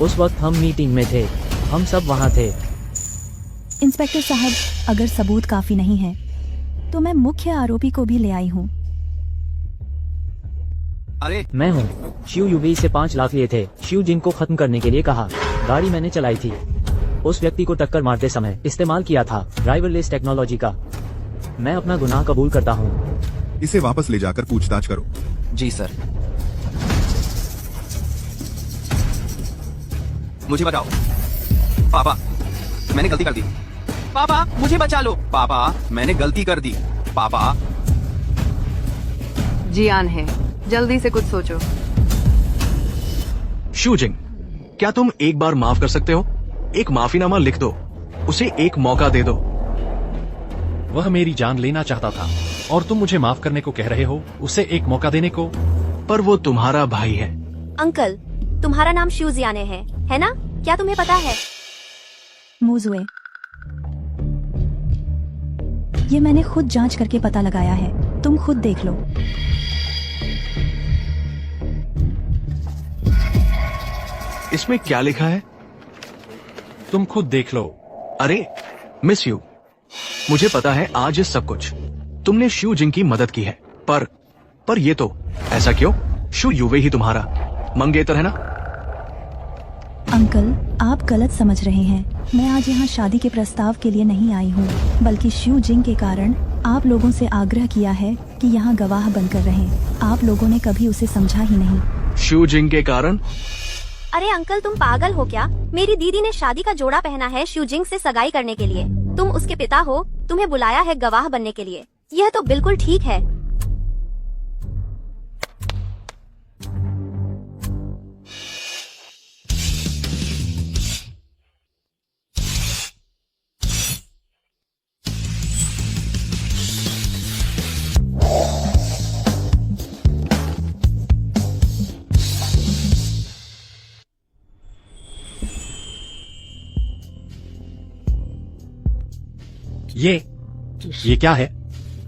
उस वक्त हम मीटिंग में थे, हम सब वहाँ थे। इंस्पेक्टर साहब, अगर सबूत काफी नहीं है तो मैं मुख्य आरोपी को भी ले आई हूँ। अरे, मैं हूँ। शिव युवी से 5 लाख लिए थे। शिव जिंग को खत्म करने के लिए कहा। गाड़ी मैंने चलाई थी। उस व्यक्ति को टक्कर मारते समय इस्तेमाल किया था ड्राइवरलेस टेक्नोलॉजी का। मैं अपना गुनाह कबूल करता हूँ। इसे वापस ले जाकर पूछताछ करो। जी सर। मुझे बचाओ। पापा, मैंने गलती कर दी। पापा, मुझे बचा लो। पापा, मैंने गलती कर दी। पापा। जियान है, जल्दी से कुछ सोचो। शूजिंग, क्या तुम एक बार माफ कर सकते हो? एक माफीनामा लिख दो, उसे एक मौका दे दो। वह मेरी जान लेना चाहता था और तुम मुझे माफ करने को कह रहे हो, उसे एक मौका देने को? पर वो तुम्हारा भाई है। अंकल, तुम्हारा नाम शिव जियाने है ना? क्या तुम्हें पता है? मुजुए, ये मैंने खुद जांच करके पता लगाया है, तुम खुद देख लो। इसमें क्या लिखा है? तुम खुद देख लो। अरे मिस यू, मुझे पता है आज ये सब कुछ तुमने शू जिंग की मदद की है, पर ये तो ऐसा क्यों? शू युवे ही तुम्हारा मंगेतर है ना? अंकल, आप गलत समझ रहे हैं। मैं आज यहाँ शादी के प्रस्ताव के लिए नहीं आई हूँ, बल्कि शू जिंग के कारण आप लोगों से आग्रह किया है कि यहाँ गवाह बनकर रहें। आप लोगों ने कभी उसे समझा ही नहीं। शू जिंग के कारण? अरे अंकल, तुम पागल हो क्या? मेरी दीदी ने शादी का जोड़ा पहना है शिव जिंग से सगाई करने के लिए। तुम उसके पिता हो, तुम्हें बुलाया है गवाह बनने के लिए। यह तो बिल्कुल ठीक है। ये क्या है?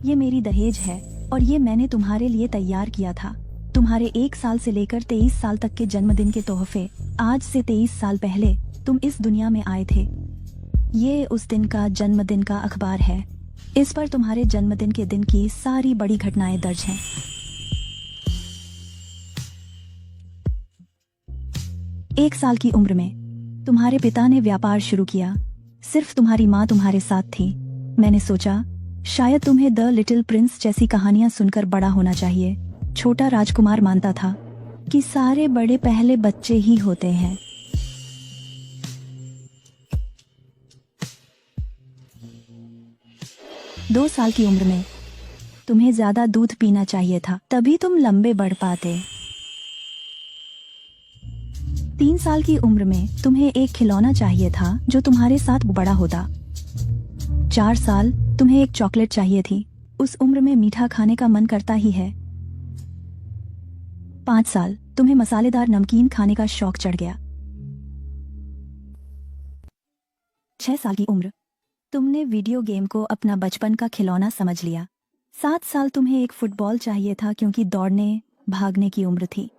ये मेरी दहेज है और ये मैंने तुम्हारे लिए तैयार किया था। तुम्हारे 1 साल से लेकर 23 साल तक के जन्मदिन के तोहफे। आज से 23 साल पहले तुम इस दुनिया में आए थे। ये उस दिन का जन्मदिन का अखबार है। इस पर तुम्हारे जन्मदिन के दिन की सारी बड़ी घटनाएं दर्ज हैं। एक साल की उम्र में तुम्हारे पिता ने व्यापार शुरू किया। सिर्फ तुम्हारी माँ तुम्हारे साथ थी। मैंने सोचा शायद तुम्हें द लिटिल प्रिंस जैसी कहानियां सुनकर बड़ा होना चाहिए। छोटा राजकुमार मानता था कि सारे बड़े पहले बच्चे ही होते हैं। दो साल की उम्र में तुम्हें ज्यादा दूध पीना चाहिए था, तभी तुम लंबे बढ़ पाते। 3 साल की उम्र में तुम्हें एक खिलौना चाहिए था जो तुम्हारे साथ बड़ा होता। 4 साल तुम्हें एक चॉकलेट चाहिए थी। उस उम्र में मीठा खाने का मन करता ही है। 5 साल तुम्हें मसालेदार नमकीन खाने का शौक चढ़ गया। 6 साल की उम्र तुमने वीडियो गेम को अपना बचपन का खिलौना समझ लिया। 7 साल तुम्हें एक फुटबॉल चाहिए था क्योंकि दौड़ने भागने की उम्र थी।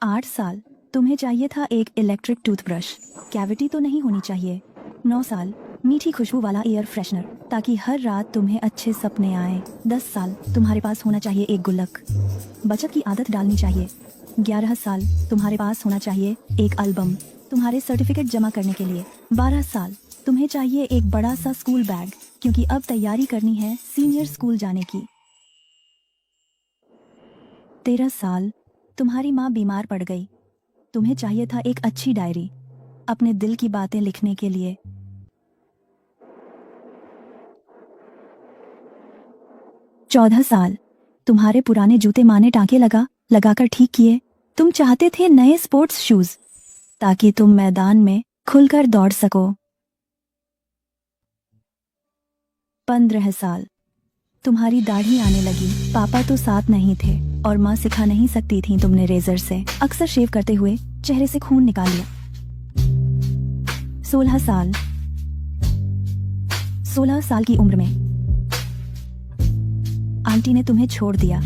8 साल तुम्हें चाहिए था एक इलेक्ट्रिक टूथब्रश, कैविटी तो नहीं होनी चाहिए। 9 साल मीठी खुशबू वाला एयर फ्रेशनर ताकि हर रात तुम्हें अच्छे सपने आए। 10 साल तुम्हारे पास होना चाहिए एक गुल्लक, बचत की आदत डालनी चाहिए। 11 साल तुम्हारे पास होना चाहिए एक एल्बम तुम्हारे सर्टिफिकेट जमा करने के लिए। 12 साल तुम्हें चाहिए एक बड़ा सा स्कूल बैग क्योंकि अब तैयारी करनी है सीनियर स्कूल जाने की। 13 साल तुम्हारी माँ बीमार पड़ गई। तुम्हें चाहिए था एक अच्छी डायरी अपने दिल की बातें लिखने के लिए। 14 साल तुम्हारे पुराने जूते माँ ने टाँके लगाकर ठीक किए। तुम चाहते थे नए स्पोर्ट्स शूज ताकि तुम मैदान में खुलकर दौड़ सको। 15 साल तुम्हारी दाढ़ी आने लगी। पापा तो साथ नहीं थे और माँ सिखा नहीं सकती थी। तुमने रेजर से अक्सर शेव करते हुए चेहरे से खून निकाल लिया। 16 साल की उम्र में आंटी ने तुम्हें छोड़ दिया।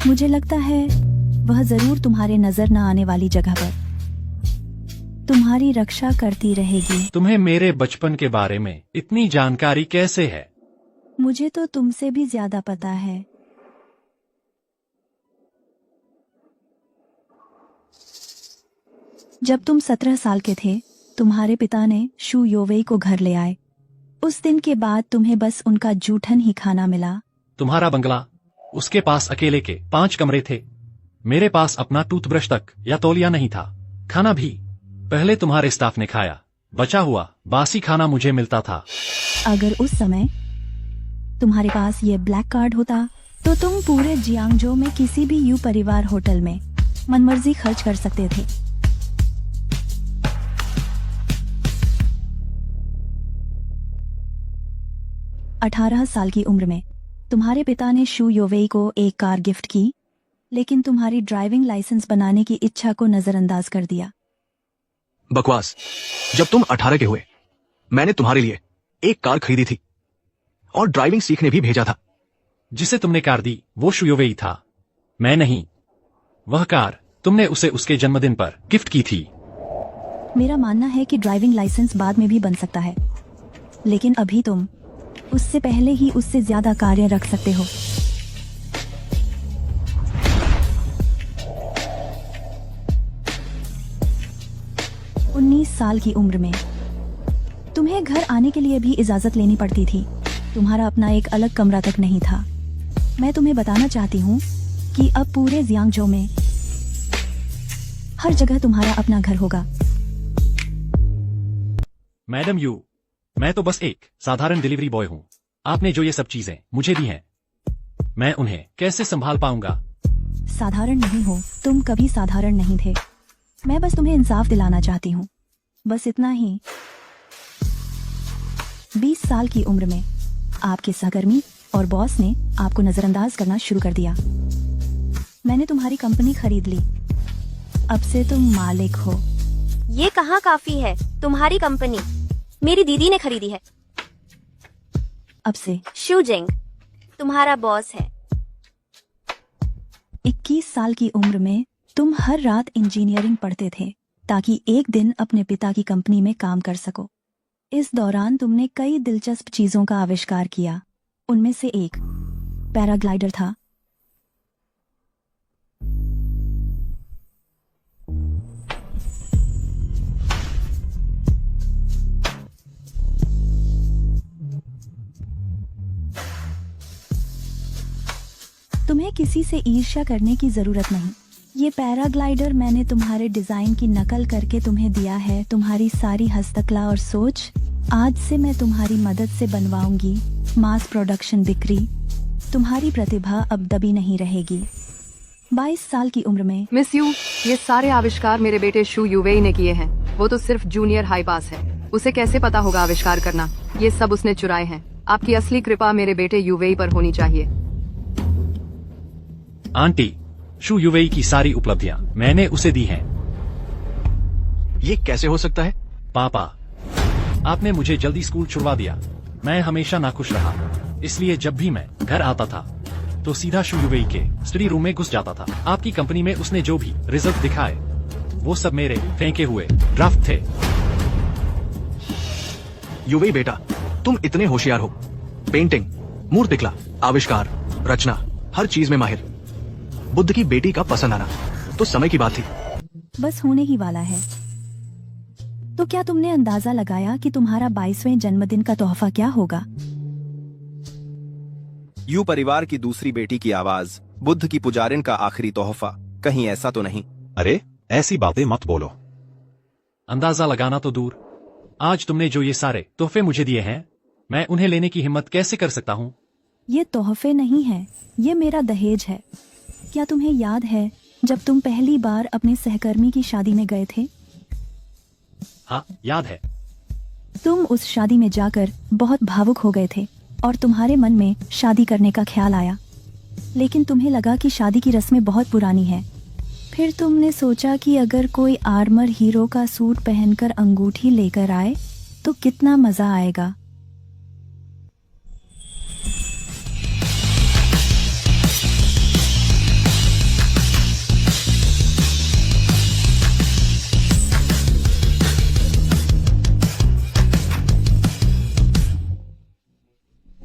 मुझे लगता है वह जरूर तुम्हारे नजर न आने वाली जगह पर तुम्हारी रक्षा करती रहेगी। तुम्हें मेरे बचपन के बारे में इतनी जानकारी कैसे है? मुझे तो तुमसे भी ज्यादा पता है। जब तुम 17 साल के थे तुम्हारे पिता ने शू योवेई को घर ले आए। उस दिन के बाद तुम्हें बस उनका जूठन ही खाना मिला। तुम्हारा बंगला, उसके पास अकेले के 5 कमरे थे। मेरे पास अपना टूथब्रश तक या तौलिया नहीं था। खाना भी पहले तुम्हारे स्टाफ ने खाया। बचा हुआ बासी खाना मुझे मिलता था। अगर उस समय तुम्हारे पास ये ब्लैक कार्ड होता तो तुम पूरे जियांगजो में किसी भी यू परिवार होटल में मनमर्जी खर्च कर सकते थे। अठारह साल की उम्र में तुम्हारे पिता ने शू योवेई को एक कार गिफ्ट की, लेकिन तुम्हारी ड्राइविंग लाइसेंस बनाने की इच्छा को नजरअंदाज कर दिया। बकवास। जब तुम 18 के हुए मैंने तुम्हारे लिए एक कार खरीदी थी और ड्राइविंग सीखने भी भेजा था। जिसे तुमने कार दी वो शू योवेई था, मैं नहीं। वह कार तुमने उसे उसके जन्मदिन पर गिफ्ट की थी। मेरा मानना है कि ड्राइविंग लाइसेंस बाद में भी बन सकता है, लेकिन अभी तुम उससे पहले ही उससे ज्यादा कार्य रख सकते हो। उन्नीस साल की उम्र में तुम्हें घर आने के लिए भी इजाजत लेनी पड़ती थी। तुम्हारा अपना एक अलग कमरा तक नहीं था। मैं तुम्हें बताना चाहती हूँ कि अब पूरे जियांगजो में हर जगह तुम्हारा अपना घर होगा। मैडम यू, मैं तो बस एक साधारण डिलीवरी बॉय हूँ। आपने जो ये सब चीजें मुझे दी हैं, मैं उन्हें कैसे संभाल पाऊंगा? साधारण नहीं हो, तुम कभी साधारण नहीं थे। मैं बस तुम्हें इंसाफ दिलाना चाहती हूँ, बस इतना ही। 20 साल की उम्र में आपके सहकर्मी और बॉस ने आपको नजरअंदाज करना शुरू कर दिया। मैंने तुम्हारी कंपनी खरीद ली। अब से तुम मालिक हो। ये कहाँ काफी है? तुम्हारी कंपनी मेरी दीदी ने खरीदी है। अब से शू जिंग तुम्हारा बॉस है। 21 साल की उम्र में तुम हर रात इंजीनियरिंग पढ़ते थे ताकि एक दिन अपने पिता की कंपनी में काम कर सको। इस दौरान तुमने कई दिलचस्प चीजों का आविष्कार किया। उनमें से एक पैराग्लाइडर था। तुम्हें किसी से ईर्ष्या करने की जरूरत नहीं। ये पैराग्लाइडर मैंने तुम्हारे डिजाइन की नकल करके तुम्हें दिया है। तुम्हारी सारी हस्तकला और सोच आज से मैं तुम्हारी मदद से बनवाऊंगी। मास प्रोडक्शन बिक्री। तुम्हारी प्रतिभा अब दबी नहीं रहेगी। 22 साल की उम्र में मिस यू, ये सारे आविष्कार मेरे बेटे शू यूवेई ने किए हैं। वो तो सिर्फ जूनियर हाई पास है। उसे कैसे पता होगा आविष्कार करना? ये सब उसने चुराए हैं। आपकी असली कृपा मेरे बेटे यूवेई पर होनी चाहिए। आंटी, शू यूवेई की सारी उपलब्धियां मैंने उसे दी हैं। ये कैसे हो सकता है? पापा, आपने मुझे जल्दी स्कूल छुड़वा दिया। मैं हमेशा नाखुश रहा, इसलिए जब भी मैं घर आता था तो सीधा शू यूवेई के स्टडी रूम में घुस जाता था। आपकी कंपनी में उसने जो भी रिजल्ट दिखाए वो सब मेरे फेंके हुए ड्राफ्ट थे। यूवेई बेटा, तुम इतने होशियार हो। पेंटिंग, मूर्तिकला, आविष्कार, रचना, हर चीज में माहिर। बुद्ध की बेटी का पसंद आना तो समय की बात थी। बस होने ही वाला है। तो क्या तुमने अंदाजा लगाया कि तुम्हारा 22वें जन्मदिन का तोहफा क्या होगा? यू परिवार की दूसरी बेटी की आवाज, बुद्ध की पुजारिन का आखिरी तोहफा। कहीं ऐसा तो नहीं? अरे ऐसी बातें मत बोलो। अंदाजा लगाना तो दूर, आज तुमने जो ये सारे तोहफे मुझे दिए हैं, मैं उन्हें लेने की हिम्मत कैसे कर सकता हूँ? ये तोहफे नहीं है, ये मेरा दहेज है। क्या तुम्हें याद है जब तुम पहली बार अपने सहकर्मी की शादी में गए थे? हाँ, याद है। तुम उस शादी में जाकर बहुत भावुक हो गए थे और तुम्हारे मन में शादी करने का ख्याल आया, लेकिन तुम्हें लगा कि शादी की रस्में बहुत पुरानी है। फिर तुमने सोचा कि अगर कोई आर्मर हीरो का सूट पहनकर अंगूठी लेकर आए तो कितना मजा आएगा।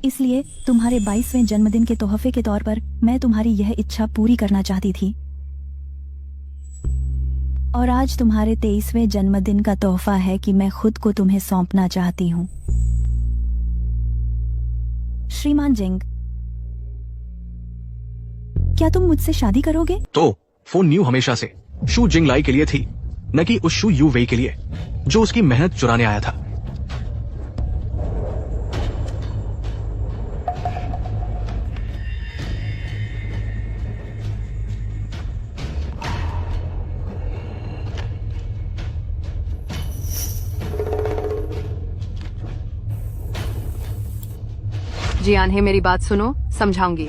इसलिए तुम्हारे 22वें जन्मदिन के तोहफे के तौर पर मैं तुम्हारी यह इच्छा पूरी करना चाहती थी, और आज तुम्हारे 23वें जन्मदिन का तोहफा है कि मैं खुद को तुम्हें सौंपना चाहती हूँ। श्रीमान जिंग, क्या तुम मुझसे शादी करोगे? तो फोन न्यू हमेशा से शू जिंगलाई के लिए थी, न कि उस शू यू वेई के लिए जो उसकी मेहनत चुराने आया था। जियान है, मेरी बात सुनो, समझाऊंगी।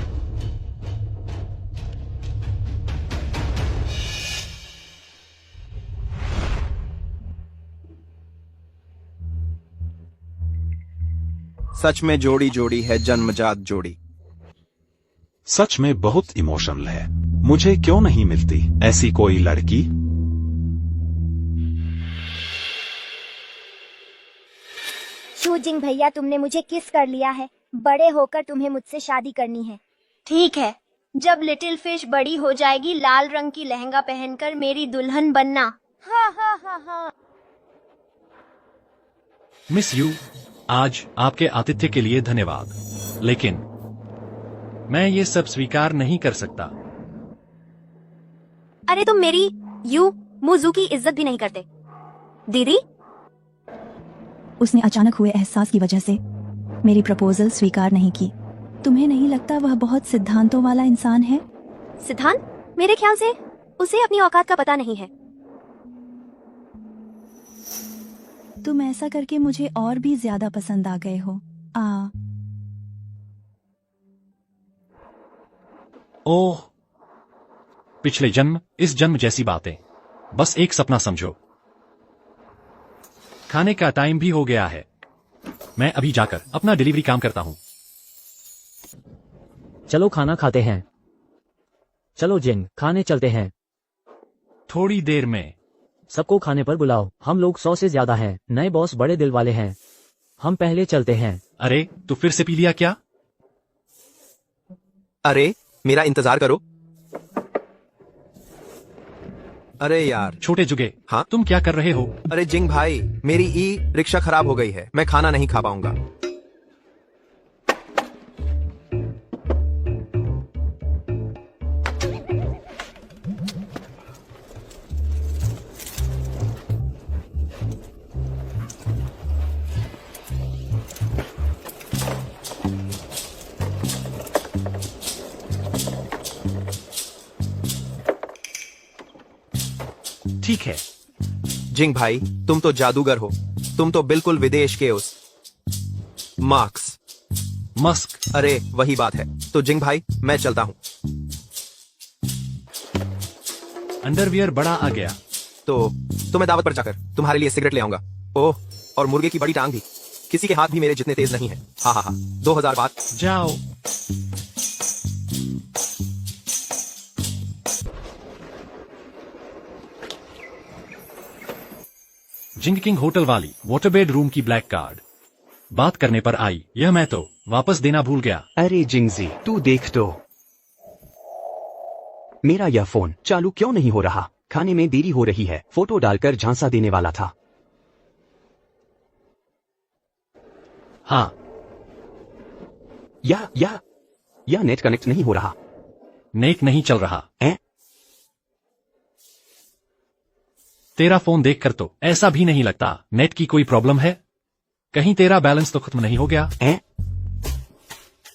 सच में जोड़ी जोड़ी है, जन्मजात जोड़ी। सच में बहुत इमोशनल है। मुझे क्यों नहीं मिलती ऐसी कोई लड़की? शू जिंग भैया, तुमने मुझे किस कर लिया है। बड़े होकर तुम्हें मुझसे शादी करनी है। ठीक है, जब लिटिल फिश बड़ी हो जाएगी लाल रंग की लहंगा पहनकर मेरी दुल्हन बनना। हाँ हाँ हाँ हाँ। मिस यू, आज आपके आतिथ्य के लिए धन्यवाद, लेकिन मैं ये सब स्वीकार नहीं कर सकता। अरे तुम मेरी यू मुजू की इज्जत भी नहीं करते। दीदी, उसने अचानक हुए एहसास की वजह से मेरी प्रपोजल स्वीकार नहीं की। तुम्हें नहीं लगता वह बहुत सिद्धांतों वाला इंसान है? सिद्धांत? मेरे ख्याल से उसे अपनी औकात का पता नहीं है। तुम ऐसा करके मुझे और भी ज्यादा पसंद आ गए हो। ओह, पिछले जन्म इस जन्म जैसी बातें, बस एक सपना समझो। खाने का टाइम भी हो गया है। मैं अभी जाकर अपना डिलीवरी काम करता हूँ। चलो खाना खाते हैं। चलो जिंग, खाने चलते हैं। थोड़ी देर में। सबको खाने पर बुलाओ, हम लोग 100 से ज्यादा हैं। नए बॉस बड़े दिल वाले हैं। हम पहले चलते हैं। अरे तू फिर से पी लिया क्या? अरे मेरा इंतजार करो। अरे यार। छोटे जुगे, हाँ? तुम क्या कर रहे हो? अरे जिंग भाई, मेरी ई रिक्शा खराब हो गई है, मैं खाना नहीं खा पाऊंगा। ठीक है। जिंग भाई, तुम तो जादूगर हो। तुम तो बिल्कुल विदेश के उस मार्क्स मस्क। अरे वही बात है। तो जिंग भाई, मैं चलता हूँ। अंडरवियर बड़ा आ गया। तो मैं दावत पर जाकर तुम्हारे लिए सिगरेट ले आऊंगा। ओह, और मुर्गे की बड़ी टांग भी। किसी के हाथ भी मेरे जितने तेज नहीं है। हाँ हाँ हाँ, 2000 बात। जाओ। जिंग किंग होटल वाली वाटरबेड रूम की ब्लैक कार्ड बात करने पर आई। यह मैं तो वापस देना भूल गया। अरे जिंगजी, तू देख तो, मेरा यह फोन चालू क्यों नहीं हो रहा? खाने में देरी हो रही है। फोटो डालकर झांसा देने वाला था। हाँ, या नेट कनेक्ट नहीं हो रहा। नेट नहीं चल रहा। हैं? तेरा फोन देखकर तो ऐसा भी नहीं लगता नेट की कोई प्रॉब्लम है। कहीं तेरा बैलेंस तो खत्म नहीं हो गया?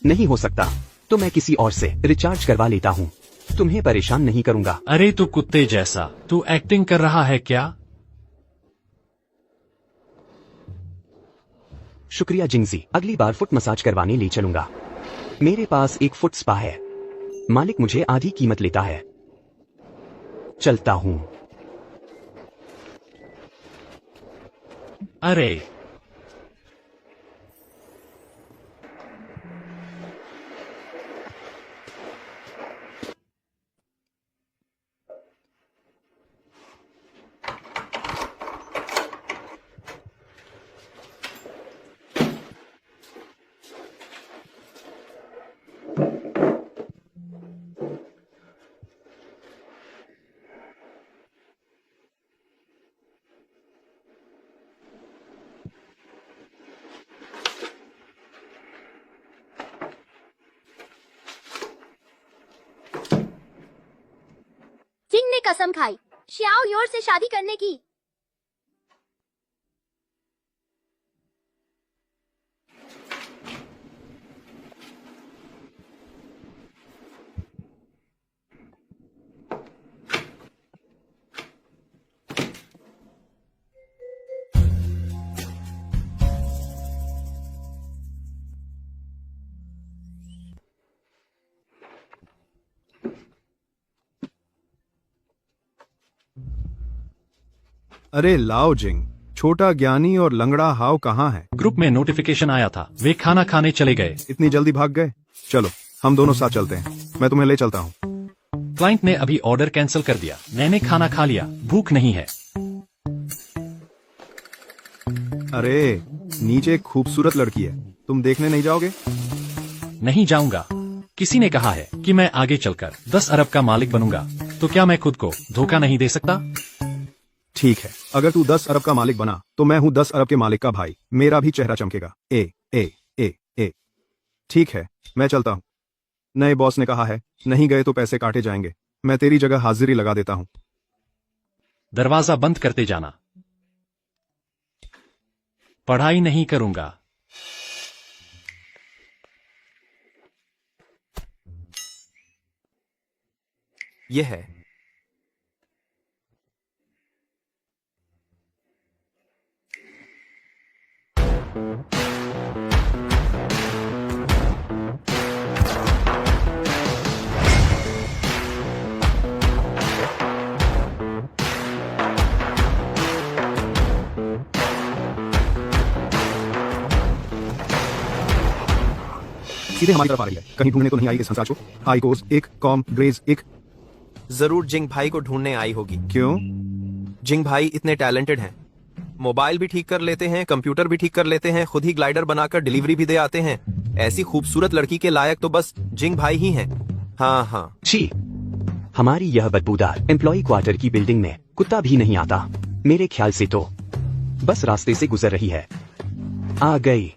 नहीं हो सकता, तो मैं किसी और से रिचार्ज करवा लेता हूँ। तुम्हें परेशान नहीं करूंगा। अरे तू कुत्ते जैसा, तू एक्टिंग कर रहा है क्या? शुक्रिया जिंगजी, अगली बार फुट मसाज करवाने ले चलूंगा। मेरे पास एक फुट स्पा है। मालिक मुझे आधी कीमत लेता है। चलता हूँ। अरे जिंग ने कसम खाई श्याओ योर से शादी करने की। अरे लाओ जिंग, छोटा ज्ञानी और लंगड़ा हाव कहाँ है? ग्रुप में नोटिफिकेशन आया था, वे खाना खाने चले गए। इतनी जल्दी भाग गए? चलो हम दोनों साथ चलते हैं, मैं तुम्हें ले चलता हूँ। क्लाइंट ने अभी ऑर्डर कैंसिल कर दिया। मैंने खाना खा लिया, भूख नहीं है। अरे नीचे एक खूबसूरत लड़की है, तुम देखने नहीं जाओगे? नहीं जाऊंगा। किसी ने कहा है कि मैं आगे चलकर 10 अरब का मालिक बनूंगा, तो क्या मैं खुद को धोखा नहीं दे सकता? ठीक है, अगर तू 10 अरब का मालिक बना तो मैं हूँ 10 अरब के मालिक का भाई। मेरा भी चेहरा चमकेगा। ए ए ए ए ठीक है, मैं चलता हूँ। नए बॉस ने कहा है नहीं गए तो पैसे काटे जाएंगे। मैं तेरी जगह हाजिरी लगा देता हूँ। दरवाजा बंद करते जाना। पढ़ाई नहीं करूंगा। यह है। सीधे हमारी तरफ आ रही है। कहीं ढूंढने तो नहीं आई इस हंसाच को? आइकोस एक, कॉम ग्रेज एक। जरूर जिंग भाई को ढूंढने आई होगी। क्यों? जिंग भाई इतने टैलेंटेड हैं, मोबाइल भी ठीक कर लेते हैं, कंप्यूटर भी ठीक कर लेते हैं, खुद ही ग्लाइडर बनाकर डिलीवरी भी दे आते हैं। ऐसी खूबसूरत लड़की के लायक तो बस जिंग भाई ही हैं। हाँ हाँ। छी, हमारी यह बदबूदार एम्प्लॉय क्वार्टर की बिल्डिंग में कुत्ता भी नहीं आता। मेरे ख्याल से तो बस रास्ते से गुजर रही है। आ गई।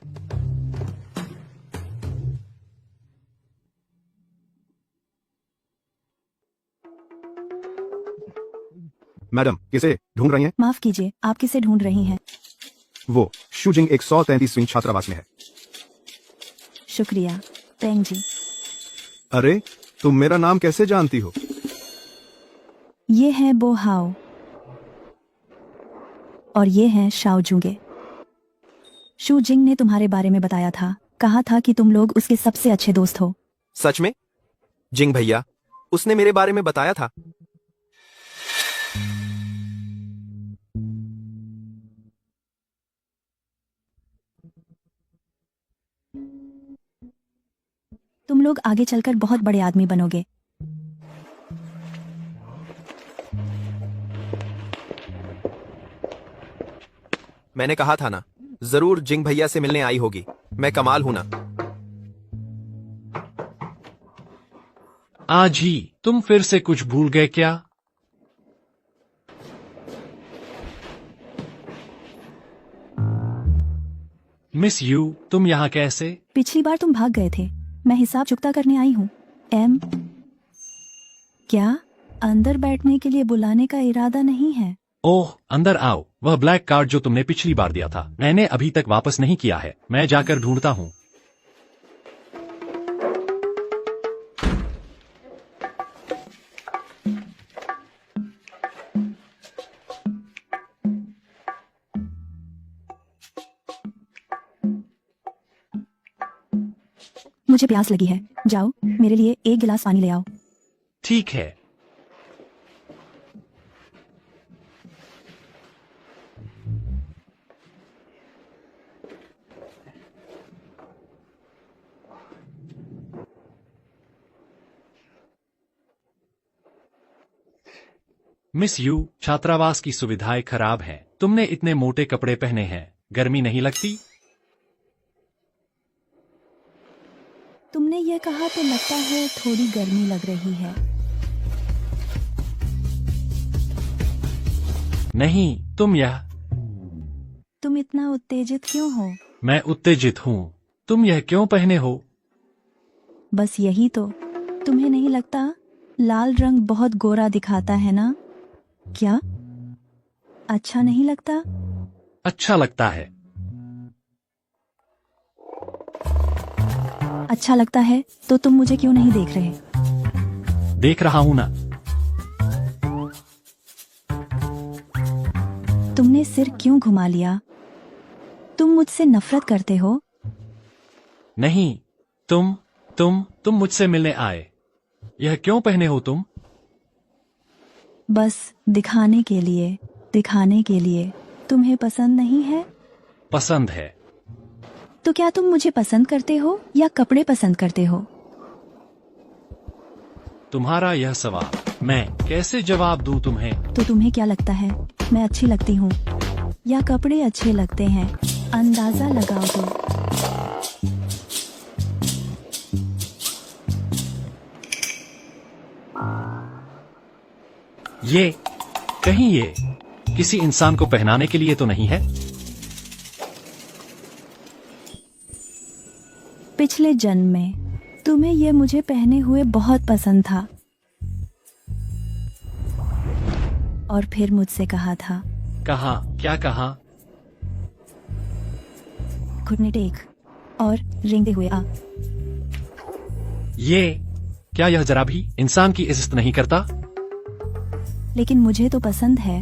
मैडम, किसे ढूंढ रही हैं? माफ कीजिए, आप किसे ढूंढ रही हैं? वो शूजिंग 133वीं छात्रावास में है। शुक्रिया पेंग जी। अरे, तुम मेरा नाम कैसे जानती हो? ये है बो हाओ और ये हैं शाओ जुंगे। शू जिंग ने तुम्हारे बारे में बताया था, कहा था कि तुम लोग उसके सबसे अच्छे दोस्त हो। सच में? जिंग भैया, उसने मेरे बारे में बताया था। तुम लोग आगे चलकर बहुत बड़े आदमी बनोगे। मैंने कहा था ना, जरूर जिंग भैया से मिलने आई होगी। मैं कमाल हूं ना। आज ही तुम फिर से कुछ भूल गए क्या? मिस यू, तुम यहाँ कैसे? पिछली बार तुम भाग गए थे, मैं हिसाब चुकता करने आई हूँ। क्या अंदर बैठने के लिए बुलाने का इरादा नहीं है? ओह, अंदर आओ। वह ब्लैक कार्ड जो तुमने पिछली बार दिया था, मैंने अभी तक वापस नहीं किया है। मैं जाकर ढूंढता हूँ। मुझे प्यास लगी है, जाओ मेरे लिए एक गिलास पानी ले आओ। ठीक है। मिस यू, छात्रावास की सुविधाएं खराब हैं। तुमने इतने मोटे कपड़े पहने हैं, गर्मी नहीं लगती? तुमने ये कहा तो लगता है थोड़ी गर्मी लग रही है। नहीं, तुम इतना उत्तेजित क्यों हो? मैं उत्तेजित हूँ। तुम यह क्यों पहने हो? बस यही तो। तुम्हें नहीं लगता लाल रंग बहुत गोरा दिखाता है ना? क्या अच्छा नहीं लगता? अच्छा लगता है। अच्छा लगता है तो तुम मुझे क्यों नहीं देख रहे? देख रहा हूँ ना। तुमने सिर क्यों घुमा लिया? तुम मुझसे नफरत करते हो? नहीं, तुम मुझसे मिलने आए। यह क्यों पहने हो तुम? बस दिखाने के लिए। तुम्हें पसंद नहीं है? पसंद है। तो क्या तुम मुझे पसंद करते हो या कपड़े पसंद करते हो? तुम्हारा यह सवाल मैं कैसे जवाब दूं तुम्हें? तो तुम्हें क्या लगता है, मैं अच्छी लगती हूँ या कपड़े अच्छे लगते हैं? अंदाजा लगाओ तो। ये कहीं ये किसी इंसान को पहनाने के लिए तो नहीं है? पिछले जन्म में तुम्हें ये मुझे पहने हुए बहुत पसंद था और फिर मुझसे कहा था। कहा? क्या कहा? घुटने टेक और रेंगते हुए आ। ये क्या यह जरा भी इंसान की इज्जत नहीं करता? लेकिन मुझे तो पसंद है।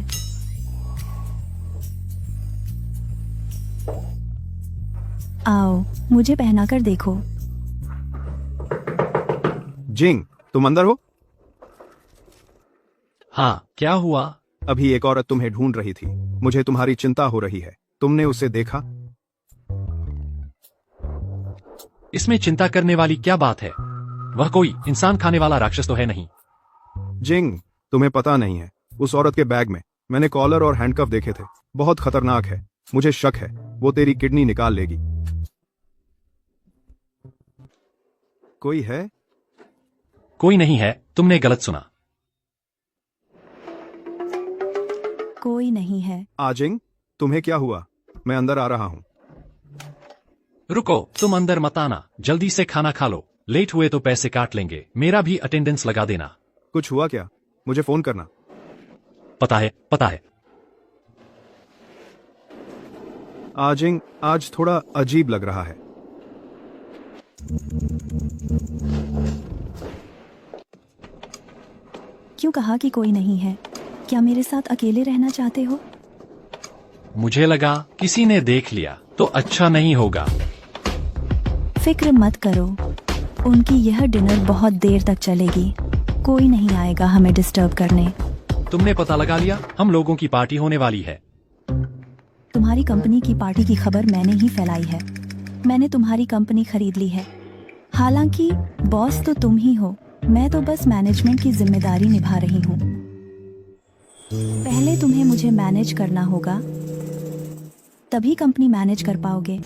आओ मुझे पहनाकर देखो। जिंग, तुम अंदर हो? हाँ, क्या हुआ? अभी एक औरत तुम्हें ढूंढ रही थी। मुझे तुम्हारी चिंता हो रही है। तुमने उसे देखा? इसमें चिंता करने वाली क्या बात है? वह कोई इंसान खाने वाला राक्षस तो है नहीं। जिंग, तुम्हें पता नहीं है, उस औरत के बैग में मैंने कॉलर और हैंडकफ देखे थे। बहुत खतरनाक है। मुझे शक है वो तेरी किडनी निकाल लेगी। कोई है? कोई नहीं है, तुमने गलत सुना। कोई नहीं है। आजिंग, तुम्हें क्या हुआ? मैं अंदर आ रहा हूँ। रुको, तुम अंदर मत आना, जल्दी से खाना खा लो। लेट हुए तो पैसे काट लेंगे। मेरा भी अटेंडेंस लगा देना। कुछ हुआ क्या? मुझे फोन करना। पता है, पता है। आजिंग, आज थोड़ा अजीब लग रहा है। क्यों कहा कि कोई नहीं है? क्या मेरे साथ अकेले रहना चाहते हो? मुझे लगा किसी ने देख लिया तो अच्छा नहीं होगा। फिक्र मत करो, उनकी यह डिनर बहुत देर तक चलेगी। कोई नहीं आएगा हमें डिस्टर्ब करने। तुमने पता लगा लिया? हम लोगों की पार्टी होने वाली है। तुम्हारी कंपनी की पार्टी की खबर मैंने ही फैलाई है। मैंने तुम्हारी कंपनी खरीद ली है। हालांकि बॉस तो तुम ही हो, मैं तो बस मैनेजमेंट की जिम्मेदारी निभा रही हूँ। पहले तुम्हें मुझे मैनेज करना होगा, तभी कंपनी मैनेज कर पाओगे।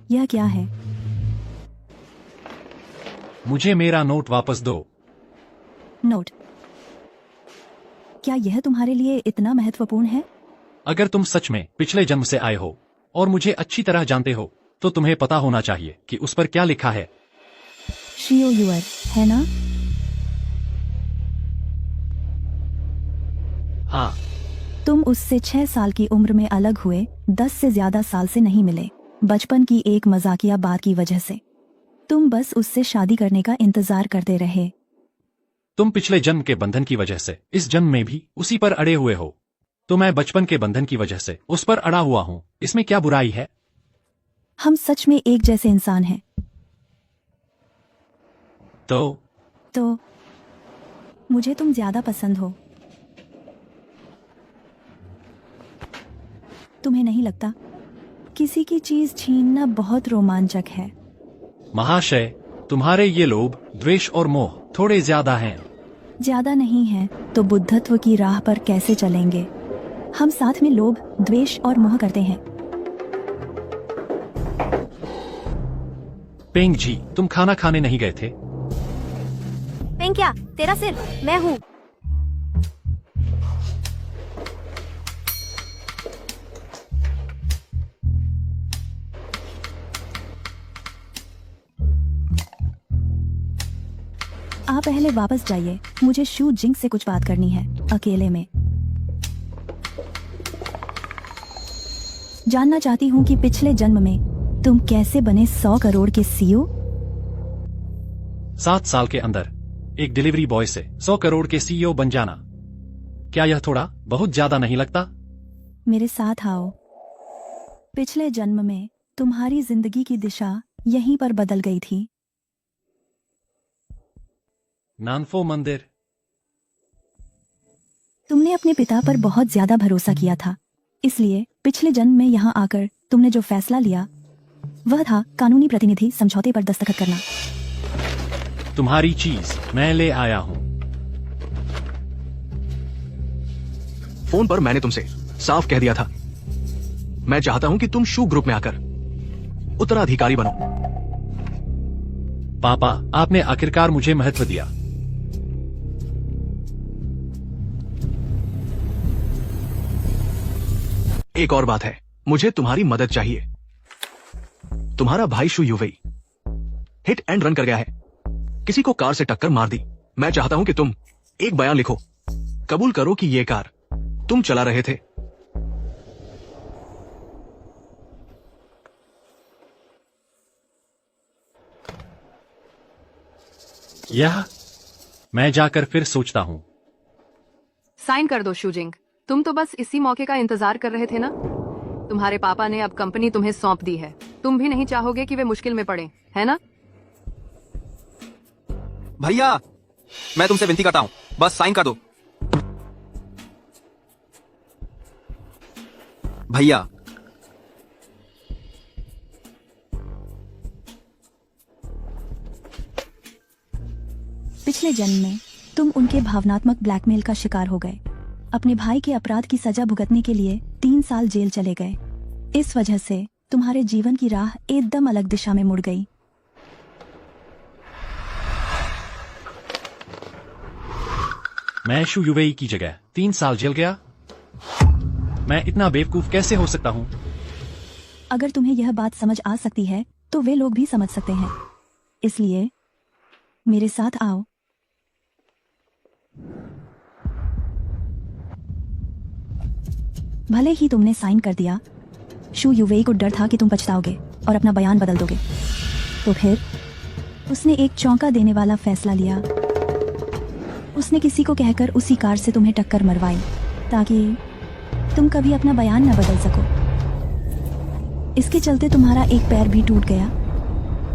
यह क्या है? मुझे मेरा नोट वापस दो। नोट? क्या यह तुम्हारे लिए इतना महत्वपूर्ण है? अगर तुम सच में पिछले जन्म से आए हो और मुझे अच्छी तरह जानते हो तो तुम्हें पता होना चाहिए कि उस पर क्या लिखा है। शियो युअर, है ना? हाँ। तुम उससे 6 साल की उम्र में अलग हुए, 10 से ज्यादा साल से नहीं मिले, बचपन की एक मजाकिया बात की वजह से। तुम बस उससे शादी करने का इंतजार करते रहे। तुम पिछले जन्म के बंधन की वजह से इस जन्म में भी उसी पर अड़े हुए हो, तो मैं बचपन के बंधन की वजह से उस पर अड़ा हुआ हूँ। इसमें क्या बुराई है? हम सच में एक जैसे इंसान हैं। तो मुझे तुम ज्यादा पसंद हो। तुम्हें नहीं लगता किसी की चीज छीनना बहुत रोमांचक है? महाशय, तुम्हारे ये लोभ, द्वेष और मोह थोड़े ज्यादा हैं। ज्यादा नहीं है तो बुद्धत्व की राह पर कैसे चलेंगे? हम साथ में लोभ, द्वेष और मोह करते हैं। पेंग जी, तुम खाना खाने नहीं गए थे? पेंग क्या? तेरा सिर, मैं हूँ। आप पहले वापस जाइए, मुझे शू जिंग से कुछ बात करनी है, अकेले में। जानना चाहती हूँ कि पिछले जन्म में तुम कैसे बने 100 करोड़ के सीईओ? 7 साल के अंदर एक डिलीवरी बॉय से 100 करोड़ के सीईओ बन जाना, क्या यह थोड़ा बहुत ज्यादा नहीं लगता? मेरे साथ आओ। पिछले जन्म में तुम्हारी जिंदगी की दिशा यहीं पर बदल गई थी। नानफो मंदिर। तुमने अपने पिता पर बहुत ज्यादा भरोसा किया था, इसलिए पिछले जन्म में यहाँ आकर तुमने जो फैसला लिया वह था कानूनी प्रतिनिधि समझौते पर दस्तखत करना। तुम्हारी चीज मैं ले आया हूँ। फोन पर मैंने तुमसे साफ कह दिया था, मैं चाहता हूं कि तुम शू ग्रुप में आकर उत्तराधिकारी बनो। पापा, आपने आखिरकार मुझे महत्व दिया। एक और बात है, मुझे तुम्हारी मदद चाहिए। तुम्हारा भाई शू युवेई हिट एंड रन कर गया है, किसी को कार से टक्कर मार दी। मैं चाहता हूं कि तुम एक बयान लिखो, कबूल करो कि यह कार तुम चला रहे थे। यह मैं जाकर फिर सोचता हूँ। साइन कर दो शूजिंग, तुम तो बस इसी मौके का इंतजार कर रहे थे ना। तुम्हारे पापा ने अब कंपनी तुम्हें सौंप दी है, तुम भी नहीं चाहोगे कि वे मुश्किल में पड़े, है ना? भैया, मैं तुमसे विनती करता हूँ, बस साइन कर दो। भैया, पिछले जन्म में तुम उनके भावनात्मक ब्लैकमेल का शिकार हो गए। अपने भाई के अपराध की सजा भुगतने के लिए 3 साल जेल चले गए। इस वजह से तुम्हारे जीवन की राह एकदम अलग दिशा में मुड़ गई। मैं शू युवेई की जगह 3 साल जेल गया। मैं इतना बेवकूफ कैसे हो सकता हूँ? अगर तुम्हें यह बात समझ आ सकती है तो वे लोग भी समझ सकते हैं। इसलिए मेरे साथ आओ। भले ही तुमने साइन कर दिया, शू युवेई को डर था कि तुम पछताओगे और अपना बयान बदल दोगे। तो फिर उसने एक चौंका देने वाला फैसला लिया। उसने किसी को कहकर उसी कार से तुम्हें टक्कर मरवाई ताकि तुम कभी अपना बयान न बदल सको। इसके चलते तुम्हारा एक पैर भी टूट गया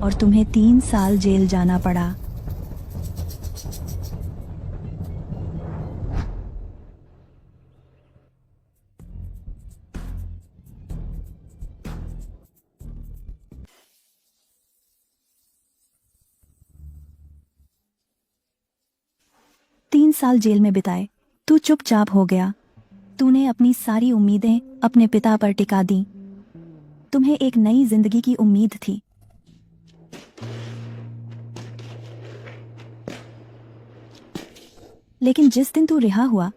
और तुम्हें 3 साल जेल जाना पड़ा। तीन साल जेल में बिताए, तू चुपचाप हो गया। तूने अपनी सारी उम्मीदें अपने पिता पर टिका दी। तुम्हें एक नई जिंदगी की उम्मीद थी। लेकिन जिस दिन तू रिहा हुआ,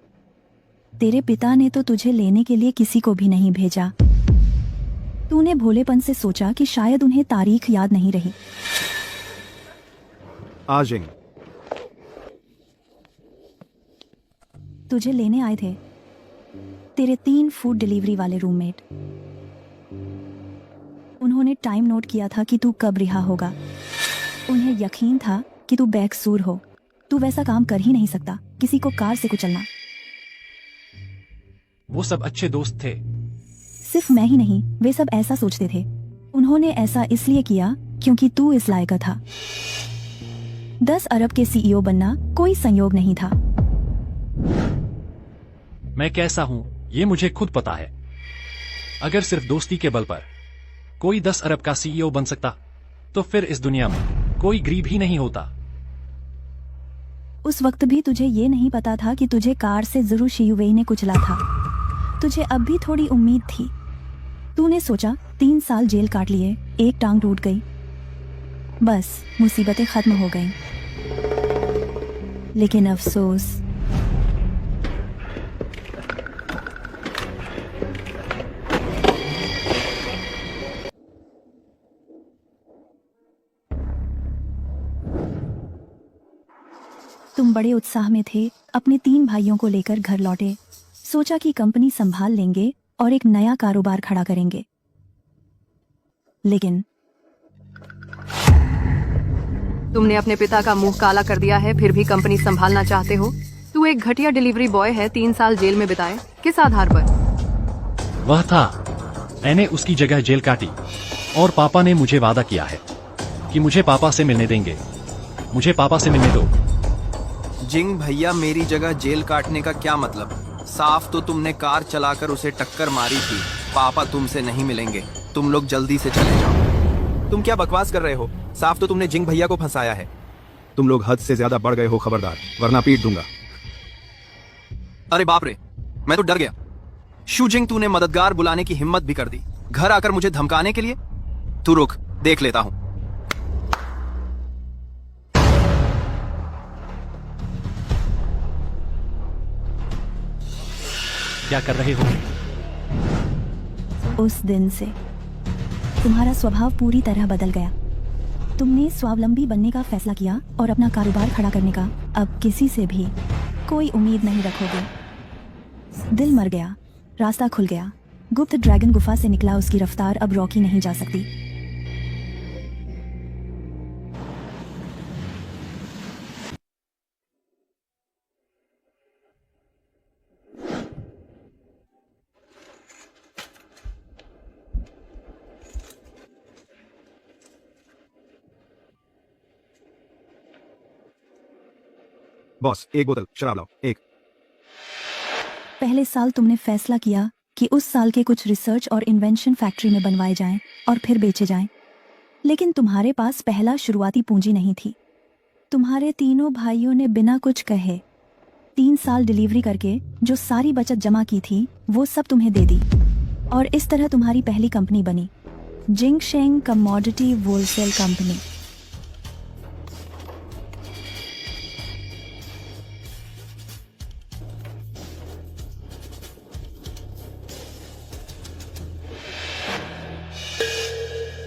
तेरे पिता ने तो तुझे लेने के लिए किसी को भी नहीं भेजा। तूने भोलेपन से सोचा कि शायद उन्हें तारीख याद नहीं रही। आजिंग, तुझे लेने आए थे तेरे 3 फूड डिलीवरी वाले रूममेट। उन्होंने टाइम नोट किया था कि तू कब रिहा होगा। उन्हें यकीन था कि तू बेकसूर हो। तू वैसा काम कर ही नहीं सकता, किसी को कार से कुचलना। वो सब अच्छे दोस्त थे। सिर्फ मैं ही नहीं, वे सब ऐसा सोचते थे। उन्होंने ऐसा इसलिए किया क्योंकि तू इस लायक था। 10 अरब के सीईओ बनना कोई संयोग नहीं था। मैं कैसा हूँ ये मुझे खुद पता है। अगर सिर्फ दोस्ती के बल पर कोई 10 अरब का सीईओ बन सकता तो फिर इस दुनिया में कोई गरीब ही नहीं होता। उस वक्त भी तुझे ये नहीं पता था कि तुझे कार से जरूर शियुवेई ने कुचला था। तुझे अब भी थोड़ी उम्मीद थी। तूने सोचा 3 साल जेल काट लिए, एक टांग टूट गई, बस मुसीबतें खत्म हो गईं। लेकिन अफसोस, तुम बड़े उत्साह में थे। अपने 3 भाइयों को लेकर घर लौटे। सोचा कि कंपनी संभाल लेंगे और एक नया कारोबार खड़ा करेंगे। लेकिन तुमने अपने पिता का मुंह काला कर दिया है, फिर भी कंपनी संभालना चाहते हो। तू एक घटिया डिलीवरी बॉय है। 3 साल जेल में बिताए, किस आधार पर? वह था, मैंने उसकी जगह जेल काटी और पापा ने मुझे वादा किया है कि मुझे पापा से मिलने देंगे। मुझे पापा से मिलने दो। जिंग भैया, मेरी जगह जेल काटने का क्या मतलब? साफ तो तुमने कार चलाकर उसे टक्कर मारी थी। पापा तुमसे नहीं मिलेंगे, तुम लोग जल्दी से चले जाओ। तुम क्या बकवास कर रहे हो? साफ तो तुमने जिंग भैया को फंसाया है। तुम लोग हद से ज्यादा बढ़ गए हो, खबरदार, वरना पीट दूंगा। अरे बाप रे, मैं तो डर गया। शू जिंग, तूने मददगार बुलाने की हिम्मत भी कर दी, घर आकर मुझे धमकाने के लिए। तू रुक, देख लेता हूं। क्या कर रहे हो? उस दिन से तुम्हारा स्वभाव पूरी तरह बदल गया। तुमने स्वावलंबी बनने का फैसला किया और अपना कारोबार खड़ा करने का। अब किसी से भी कोई उम्मीद नहीं रखोगे। दिल मर गया, रास्ता खुल गया। गुप्त ड्रैगन गुफा से निकला उसकी रफ्तार अब रोकी नहीं जा सकती। बॉस, एक बोतल शराब लाओ। एक। पहले साल तुमने फैसला किया कि उस साल के कुछ रिसर्च और इन्वेंशन फैक्ट्री में बनवाए जाएं और फिर बेचे जाएं। लेकिन तुम्हारे पास पहला शुरुआती पूंजी नहीं थी। तुम्हारे तीनों भाइयों ने बिना कुछ कहे 3 साल डिलीवरी करके जो सारी बचत जमा की थी वो सब तुम्हें दे दी और इस तरह तुम्हारी पहली कंपनी बनी, जिंगशेंग कमोडिटी होलसेल कंपनी।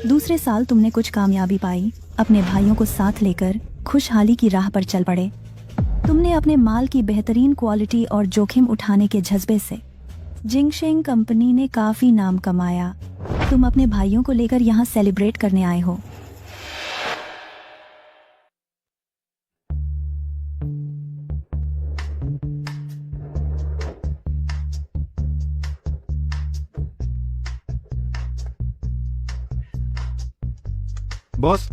दूसरे साल तुमने कुछ कामयाबी पाई, अपने भाइयों को साथ लेकर खुशहाली की राह पर चल पड़े। तुमने अपने माल की बेहतरीन क्वालिटी और जोखिम उठाने के जज्बे से जिंगशेंग कंपनी ने काफी नाम कमाया। तुम अपने भाइयों को लेकर यहाँ सेलिब्रेट करने आए हो। बॉस,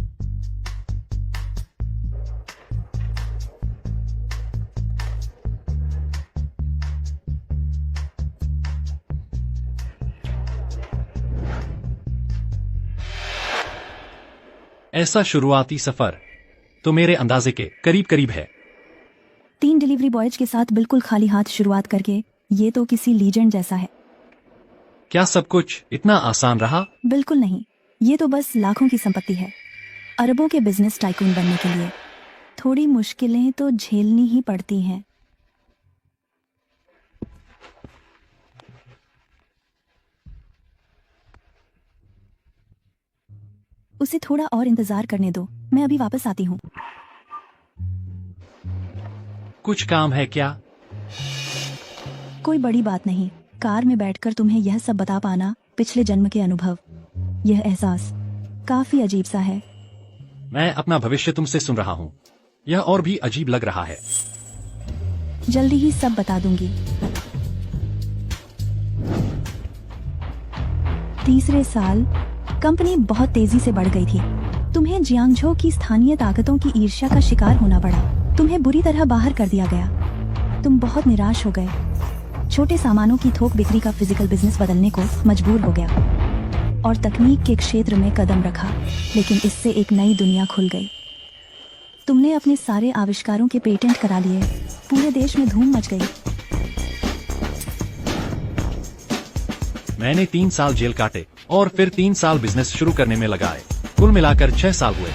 ऐसा शुरुआती सफर तो मेरे अंदाजे के करीब करीब है। 3 डिलीवरी बॉयज के साथ बिल्कुल खाली हाथ शुरुआत करके ये तो किसी लीजेंड जैसा है। क्या सब कुछ इतना आसान रहा? बिल्कुल नहीं, ये तो बस लाखों की संपत्ति है। अरबों के बिजनेस टाइकून बनने के लिए थोड़ी मुश्किलें तो झेलनी ही पड़ती हैं। उसे थोड़ा और इंतजार करने दो, मैं अभी वापस आती हूँ। कुछ काम है क्या? कोई बड़ी बात नहीं, कार में बैठकर तुम्हें यह सब बता पाना पिछले जन्म के अनुभव, यह एहसास काफी अजीब सा है। मैं अपना भविष्य तुमसे सुन रहा हूँ, यह और भी अजीब लग रहा है। जल्दी ही सब बता दूंगी। तीसरे साल कंपनी बहुत तेजी से बढ़ गई थी। तुम्हें जियांगझो की स्थानीय ताकतों की ईर्ष्या का शिकार होना पड़ा। तुम्हें बुरी तरह बाहर कर दिया गया। तुम बहुत निराश हो गए। छोटे सामानों की थोक बिक्री का फिजिकल बिजनेस बदलने को मजबूर हो गया और तकनीक के क्षेत्र में कदम रखा, लेकिन इससे एक नई दुनिया खुल गई। तुमने अपने सारे आविष्कारों के पेटेंट करा लिए। पूरे देश में धूम मच गई। मैंने 3 साल जेल काटे और फिर 3 साल बिजनेस शुरू करने में लगाए। कुल मिलाकर 6 साल हुए।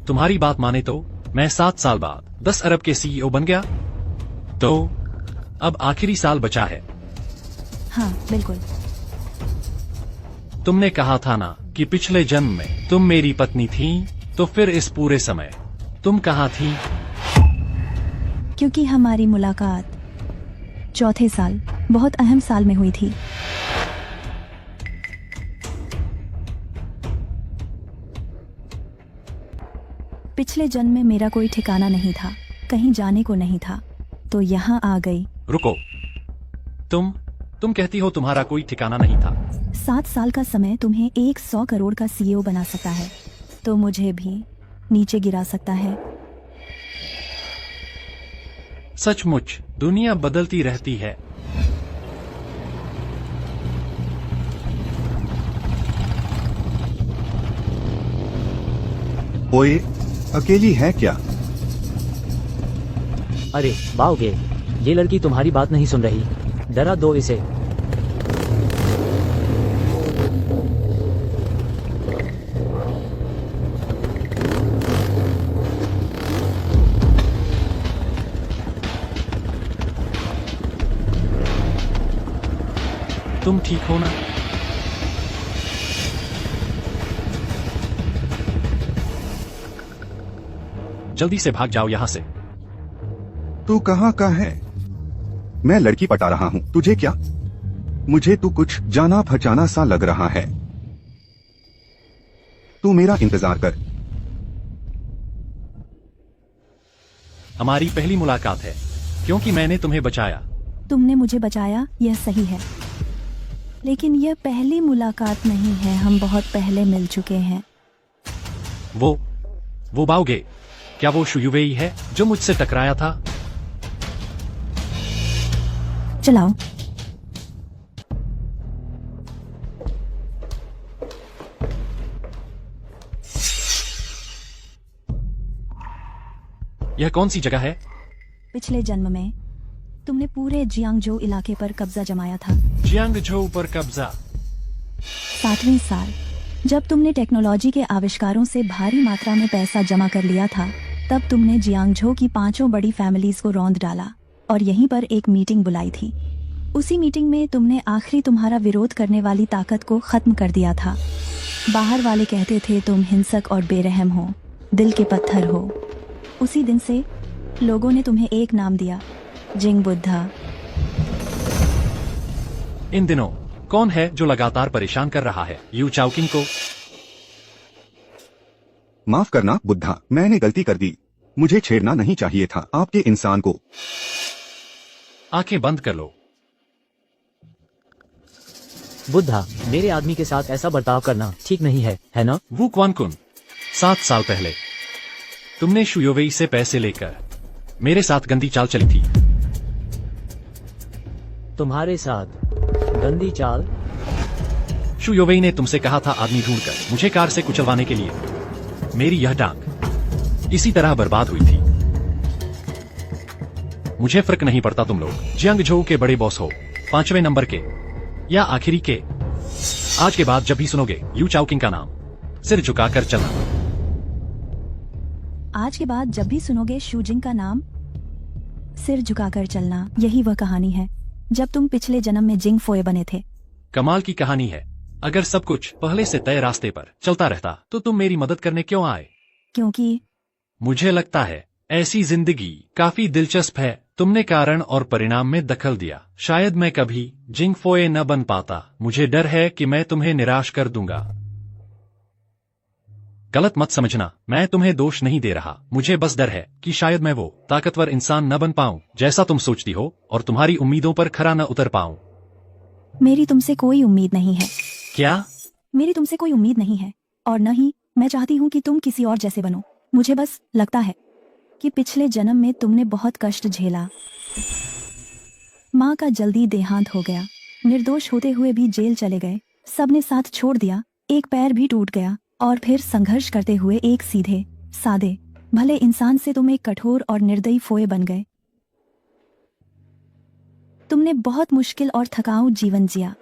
तुम्हारी बात माने तो मैं 7 साल बाद 10 अरब के CEO बन गया। तो अब आखिरी साल बचा है। हाँ बिल्कुल। तुमने कहा था ना कि पिछले जन्म में तुम मेरी पत्नी थी, तो फिर इस पूरे समय तुम कहाँ थी? क्योंकि हमारी मुलाकात चौथे साल, बहुत अहम साल में हुई थी। पिछले जन्म में मेरा कोई ठिकाना नहीं था, कहीं जाने को नहीं था, तो यहाँ आ गई। रुको, तुम कहती हो तुम्हारा कोई ठिकाना नहीं था। 7 साल का समय तुम्हें 100 करोड़ का CEO बना सकता है, तो मुझे भी नीचे गिरा सकता है। सचमुच दुनिया बदलती रहती है। ओए, अकेली है क्या? अरे बाओगे, ये लड़की तुम्हारी बात नहीं सुन रही, डरा दो इसे। तुम ठीक हो ना? जल्दी से भाग जाओ यहाँ से। तू कहाँ का है? मैं लड़की पटा रहा हूँ, तुझे क्या? मुझे तू कुछ जाना पहचाना सा लग रहा है। तू मेरा इंतजार कर। हमारी पहली मुलाकात है, क्योंकि मैंने तुम्हें बचाया। तुमने मुझे बचाया, यह सही है, लेकिन यह पहली मुलाकात नहीं है, हम बहुत पहले मिल चुके हैं। वो बाओगे, क्या वो शुयुवेई है जो मुझसे टकराया था? चलाओ। यह कौन सी जगह है? पिछले जन्म में तुमने पूरे जियांगजो इलाके पर कब्जा जमाया था। जियांगजो पर कब्जा? 7वें साल जब तुमने टेक्नोलॉजी के आविष्कारों से भारी मात्रा में पैसा जमा कर लिया था, तब तुमने जियांगजो की 5 बड़ी फैमिलीज को रौंद डाला और यहीं पर एक मीटिंग बुलाई थी। उसी मीटिंग में तुमने आखिरी तुम्हारा विरोध करने वाली ताकत को खत्म कर दिया था। बाहर वाले कहते थे तुम हिंसक और बेरहम हो, दिल के पत्थर हो। उसी दिन से लोगों ने तुम्हें एक नाम दिया, जिंग बुद्धा। इन दिनों कौन है जो लगातार परेशान कर रहा है यू चाओकिंग को? माफ करना बुद्धा, मैंने गलती कर दी। मुझे छेड़ना नहीं चाहिए था आपके इंसान को। आंखें बंद कर लो। बुद्धा, मेरे आदमी के साथ ऐसा बर्ताव करना ठीक नहीं है ना? वू क्वानकुन, 7 साल पहले तुमने शुयोवेई से पैसे लेकर मेरे साथ गंदी चाल चली थी। तुम्हारे साथ गंदी चाल? शुयोवेई ने तुमसे कहा था आदमी ढूंढकर मुझे कार से कुचलवाने के लिए। मेरी यह टांग इसी तरह बर्बाद हुई थी। मुझे फर्क नहीं पड़ता तुम लोग जियांगजो के बड़े बॉस हो, 5वें नंबर के या आखिरी के। आज के बाद जब भी सुनोगे यू चाओकिंग का नाम, सिर झुकाकर चलना। आज के बाद जब भी सुनोगे शूजिंग का नाम, सिर झुकाकर चलना। यही वह कहानी है जब तुम पिछले जन्म में जिंग फोए बने थे। कमाल की कहानी है। अगर सब कुछ पहले से तय रास्ते पर चलता रहता तो तुम मेरी मदद करने क्यों आए? क्योंकि मुझे लगता है ऐसी जिंदगी काफी दिलचस्प है। तुमने कारण और परिणाम में दखल दिया। शायद मैं कभी जिंग फोए न बन पाता। मुझे डर है कि मैं तुम्हें निराश कर दूंगा। गलत मत समझना, मैं तुम्हें दोष नहीं दे रहा। मुझे बस डर है कि शायद मैं वो ताकतवर इंसान न बन पाऊं जैसा तुम सोचती हो और तुम्हारी उम्मीदों पर खरा न उतर पाऊं। मेरी तुमसे कोई उम्मीद नहीं है। क्या? मेरी तुमसे कोई उम्मीद नहीं है और न ही मैं चाहती हूँ कि तुम किसी और जैसे बनो। मुझे बस लगता है कि पिछले जन्म में तुमने बहुत कष्ट झेला। माँ का जल्दी देहांत हो गया, निर्दोष होते हुए भी जेल चले गए, सबने साथ छोड़ दिया, एक पैर भी टूट गया और फिर संघर्ष करते हुए एक सीधे सादे भले इंसान से तुम एक कठोर और निर्दयी फोए बन गए। तुमने बहुत मुश्किल और थकाऊ जीवन जिया।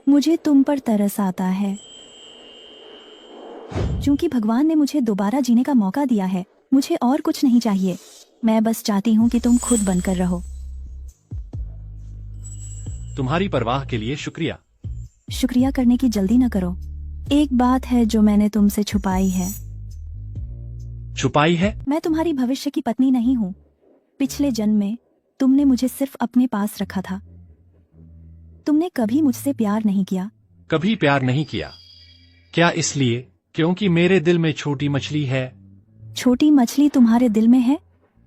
मुझे तुम पर तरस आता है। क्योंकि भगवान ने मुझे दोबारा जीने का मौका दिया है, मुझे और कुछ नहीं चाहिए। मैं बस चाहती हूँ कि तुम खुद बनकर रहो। तुम्हारी परवाह के लिए शुक्रिया। शुक्रिया करने की जल्दी न करो। एक बात है जो मैंने तुमसे छुपाई है। छुपाई है? मैं तुम्हारी भविष्य की पत्नी नहीं हूँ। पिछले जन्म में तुमने मुझे सिर्फ अपने पास रखा था। तुमने कभी मुझसे प्यार नहीं किया। कभी प्यार नहीं किया? क्या इसलिए क्योंकि मेरे दिल में छोटी मछली है? छोटी मछली तुम्हारे दिल में है,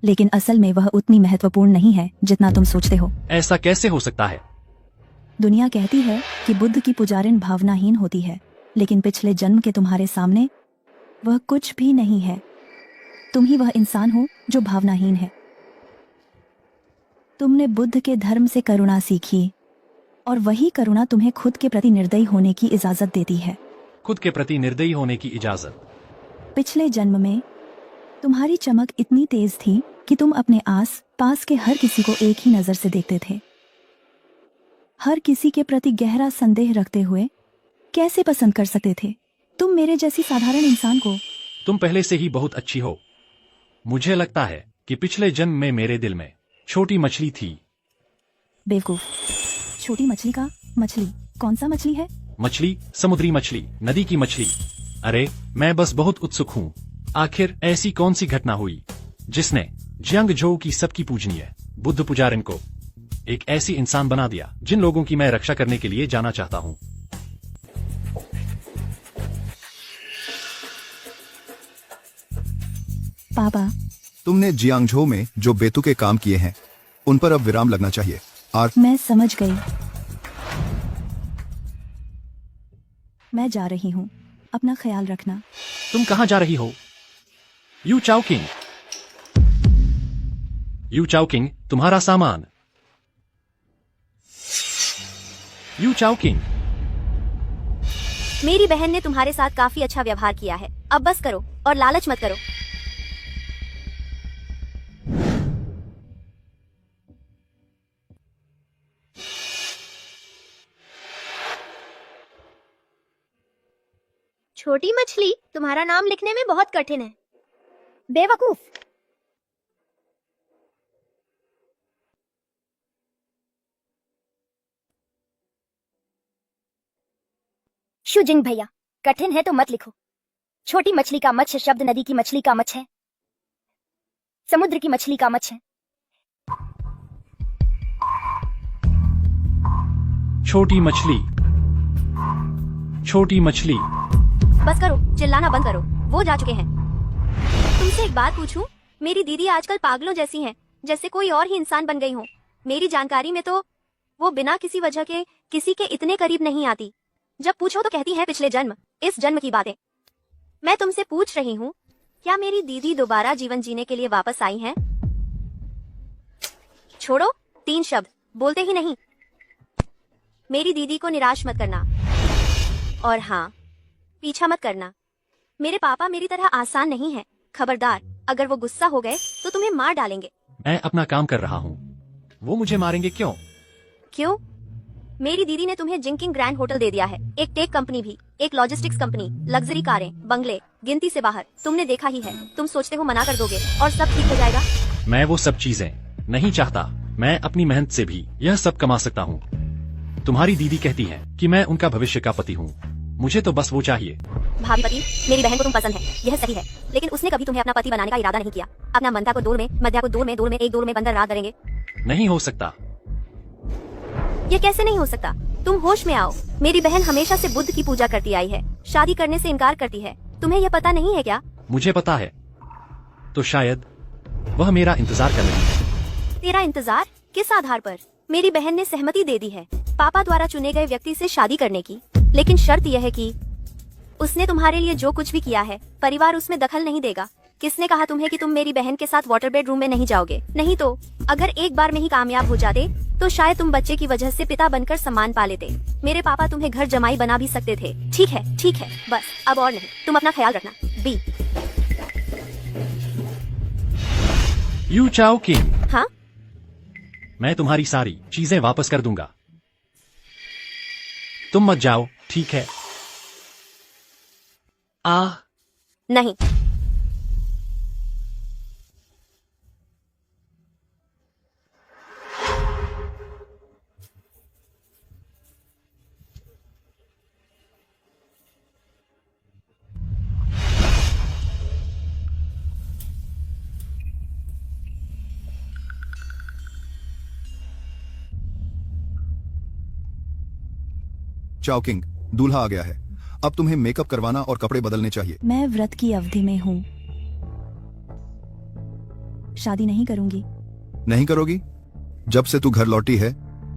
लेकिन असल में वह उतनी महत्वपूर्ण नहीं है जितना तुम सोचते हो। ऐसा कैसे हो सकता है? दुनिया कहती है कि बुद्ध की पुजारिन भावनाहीन होती है, लेकिन पिछले जन्म के तुम्हारे सामने वह कुछ भी नहीं है। तुम ही वह इंसान हो जो भावनाहीन है। तुमने बुद्ध के धर्म से करुणा सीखी और वही करुणा तुम्हें खुद के प्रति निर्दयी होने की इजाजत देती है। खुद के प्रति निर्दयी होने की इजाजत? पिछले जन्म में तुम्हारी चमक इतनी तेज थी कि तुम अपने आस पास के हर किसी को एक ही नजर से देखते थे। हर किसी के प्रति गहरा संदेह रखते हुए कैसे पसंद कर सकते थे तुम मेरे जैसी साधारण इंसान को? तुम पहले से ही बहुत अच्छी हो। मुझे लगता है कि पिछले जन्म में मेरे दिल में छोटी मछली थी। बेवकूफ, छोटी मछली का मछली कौन सा मछली है? मछली, समुद्री मछली, नदी की मछली। अरे मैं बस बहुत उत्सुक हूँ। आखिर ऐसी कौन सी घटना हुई जिसने जियांगजो की सबकी पूजनीय बुद्ध पुजारिन को एक ऐसी इंसान बना दिया जिन लोगों की मैं रक्षा करने के लिए जाना चाहता हूँ? पापा, तुमने जियांगजो में जो बेतुके काम किए हैं उन पर अब विराम लगना चाहिए। मैं समझ गई। मैं जा रही हूँ, अपना ख्याल रखना। तुम कहाँ जा रही हो? यू चाओकिंग, यू चाओकिंग, तुम्हारा सामान। यू चाओकिंग, मेरी बहन ने तुम्हारे साथ काफी अच्छा व्यवहार किया है। अब बस करो और लालच मत करो। छोटी मछली, तुम्हारा नाम लिखने में बहुत कठिन है। बेवकूफ। शुजिंग भैया, कठिन है तो मत लिखो। छोटी मछली का मच्छ शब्द नदी की मछली का मच्छ है, समुद्र की मछली का मच्छ है। छोटी मछली, छोटी मछली। बस करो, चिल्लाना बंद करो, वो जा चुके हैं। तुमसे एक बात पूछूं? मेरी दीदी आजकल पागलों जैसी हैं, जैसे कोई और ही इंसान बन गई हो। मेरी जानकारी में तो वो बिना किसी वजह के किसी के इतने करीब नहीं आती। जब पूछो तो कहती है पिछले जन्म, इस जन्म की बातें। मैं तुमसे पूछ रही हूँ, क्या मेरी दीदी दोबारा जीवन जीने के लिए वापस आई हैं? छोड़ो, 3 शब्द बोलते ही नहीं। मेरी दीदी को निराश मत करना, और हाँ, पीछा मत करना। मेरे पापा मेरी तरह आसान नहीं है। खबरदार, अगर वो गुस्सा हो गए तो तुम्हें मार डालेंगे। मैं अपना काम कर रहा हूँ, वो मुझे मारेंगे क्यों? क्यों? मेरी दीदी ने तुम्हें जिंकिंग ग्रैंड होटल दे दिया है, एक टेक कंपनी भी, एक लॉजिस्टिक्स कंपनी, लग्जरी कारें, बंगले, गिनती से बाहर। तुमने देखा ही है। तुम सोचते हो मना कर दोगे और सब ठीक हो जाएगा? मैं वो सब चीजें नहीं चाहता। मैं अपनी मेहनत से भी यह सब कमा सकता हूँ। तुम्हारी दीदी कहती है कि मैं उनका भविष्य का पति हूँ। मुझे तो बस वो चाहिए। भाभी पति, मेरी बहन को तुम पसंद है, यह सही है, लेकिन उसने कभी तुम्हें अपना पति बनाने का इरादा नहीं किया। अपना मंथा को दौड़ में, मध्या को दौड़ में, एक दौड़ में बंदर रात करेंगे। नहीं हो सकता। ये कैसे नहीं हो सकता? तुम होश में आओ। मेरी बहन हमेशा से बुद्ध की पूजा करती आई है, शादी करने से इनकार करती है। तुम्हें यह पता नहीं है क्या? मुझे पता है, तो शायद वह मेरा इंतजार कर रही है। तेरा इंतजार? किस आधार पर? मेरी बहन ने सहमति दे दी है पापा द्वारा चुने गए व्यक्ति से शादी करने की, लेकिन शर्त यह है कि उसने तुम्हारे लिए जो कुछ भी किया है, परिवार उसमें दखल नहीं देगा। किसने कहा तुम्हें कि तुम मेरी बहन के साथ वाटर बेडरूम में नहीं जाओगे? नहीं तो अगर एक बार में ही कामयाब हो जाते तो शायद तुम बच्चे की वजह से पिता बनकर सम्मान पा लेते। मेरे पापा तुम्हें घर जमाई बना भी सकते थे। ठीक है, बस अब और नहीं। तुम अपना ख्याल रखना। बी। यू चाओ किंग। हाँ? मैं तुम्हारी सारी चीजें वापस कर दूंगा। तुम मत जाओ, ठीक है? नहीं। चाओकिंग, दूल्हा आ गया है। अब तुम्हें मेकअप करवाना और कपड़े बदलने चाहिए। मैं व्रत की अवधि में हूँ, शादी नहीं करूंगी। नहीं करोगी? जब से तू घर लौटी है,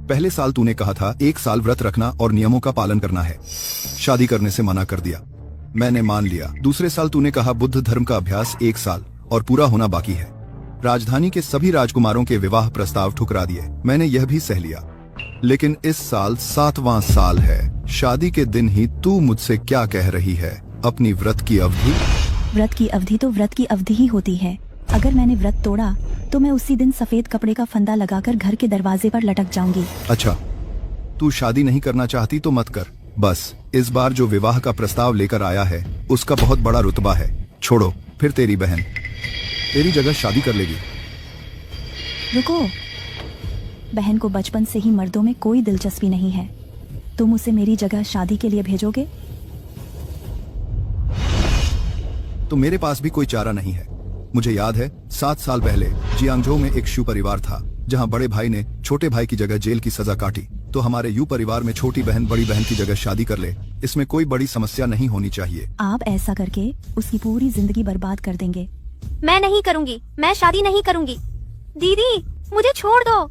पहले साल तूने कहा था 1 साल व्रत रखना और नियमों का पालन करना है। शादी करने से मना कर दिया, मैंने मान लिया। दूसरे साल तूने कहा बुद्ध धर्म का अभ्यास 1 साल और पूरा होना बाकी है। राजधानी के सभी राजकुमारों के विवाह प्रस्ताव ठुकरा दिए, मैंने यह भी सह लिया। लेकिन इस साल 7वां साल है, शादी के दिन ही तू मुझसे क्या कह रही है? अपनी व्रत की अवधि? व्रत की अवधि तो व्रत की अवधि ही होती है। अगर मैंने व्रत तोड़ा तो मैं उसी दिन सफेद कपड़े का फंदा लगाकर घर के दरवाजे पर लटक जाऊंगी। अच्छा, तू शादी नहीं करना चाहती तो मत कर। बस इस बार जो विवाह का प्रस्ताव लेकर आया है उसका बहुत बड़ा रुतबा है। छोड़ो, फिर तेरी बहन तेरी जगह शादी कर लेगी। रुको, बहन को बचपन से ही मर्दों में कोई दिलचस्पी नहीं है। तुम उसे मेरी जगह शादी के लिए भेजोगे? तो मेरे पास भी कोई चारा नहीं है। मुझे याद है 7 साल पहले जियांगझो में एक शू परिवार था, जहां बड़े भाई ने छोटे भाई की जगह जेल की सजा काटी। तो हमारे यू परिवार में छोटी बहन बड़ी बहन की जगह शादी कर ले, इसमें कोई बड़ी समस्या नहीं होनी चाहिए। आप ऐसा करके उसकी पूरी जिंदगी बर्बाद कर देंगे। मैं नहीं करूंगी, मैं शादी नहीं करूंगी। दीदी, मुझे छोड़ दो।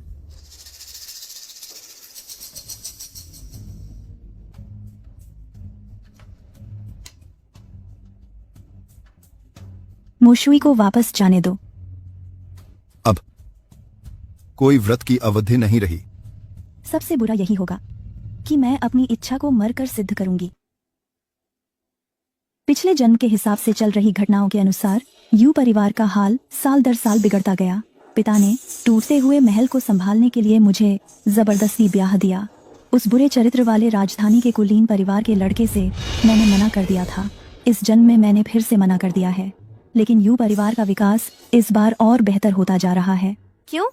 मोशुई को वापस जाने दो। अब कोई व्रत की अवधि नहीं रही। सबसे बुरा यही होगा कि मैं अपनी इच्छा को मरकर सिद्ध करूंगी। पिछले जन्म के हिसाब से चल रही घटनाओं के अनुसार यू परिवार का हाल साल दर साल बिगड़ता गया। पिता ने टूटते हुए महल को संभालने के लिए मुझे जबरदस्ती ब्याह दिया। उस बुरे चरित्र वाले राजधानी के कुलीन परिवार के लड़के से मैंने मना कर दिया था। इस जन्म में मैंने फिर से मना कर दिया है, लेकिन यू परिवार का विकास इस बार और बेहतर होता जा रहा है। क्यों?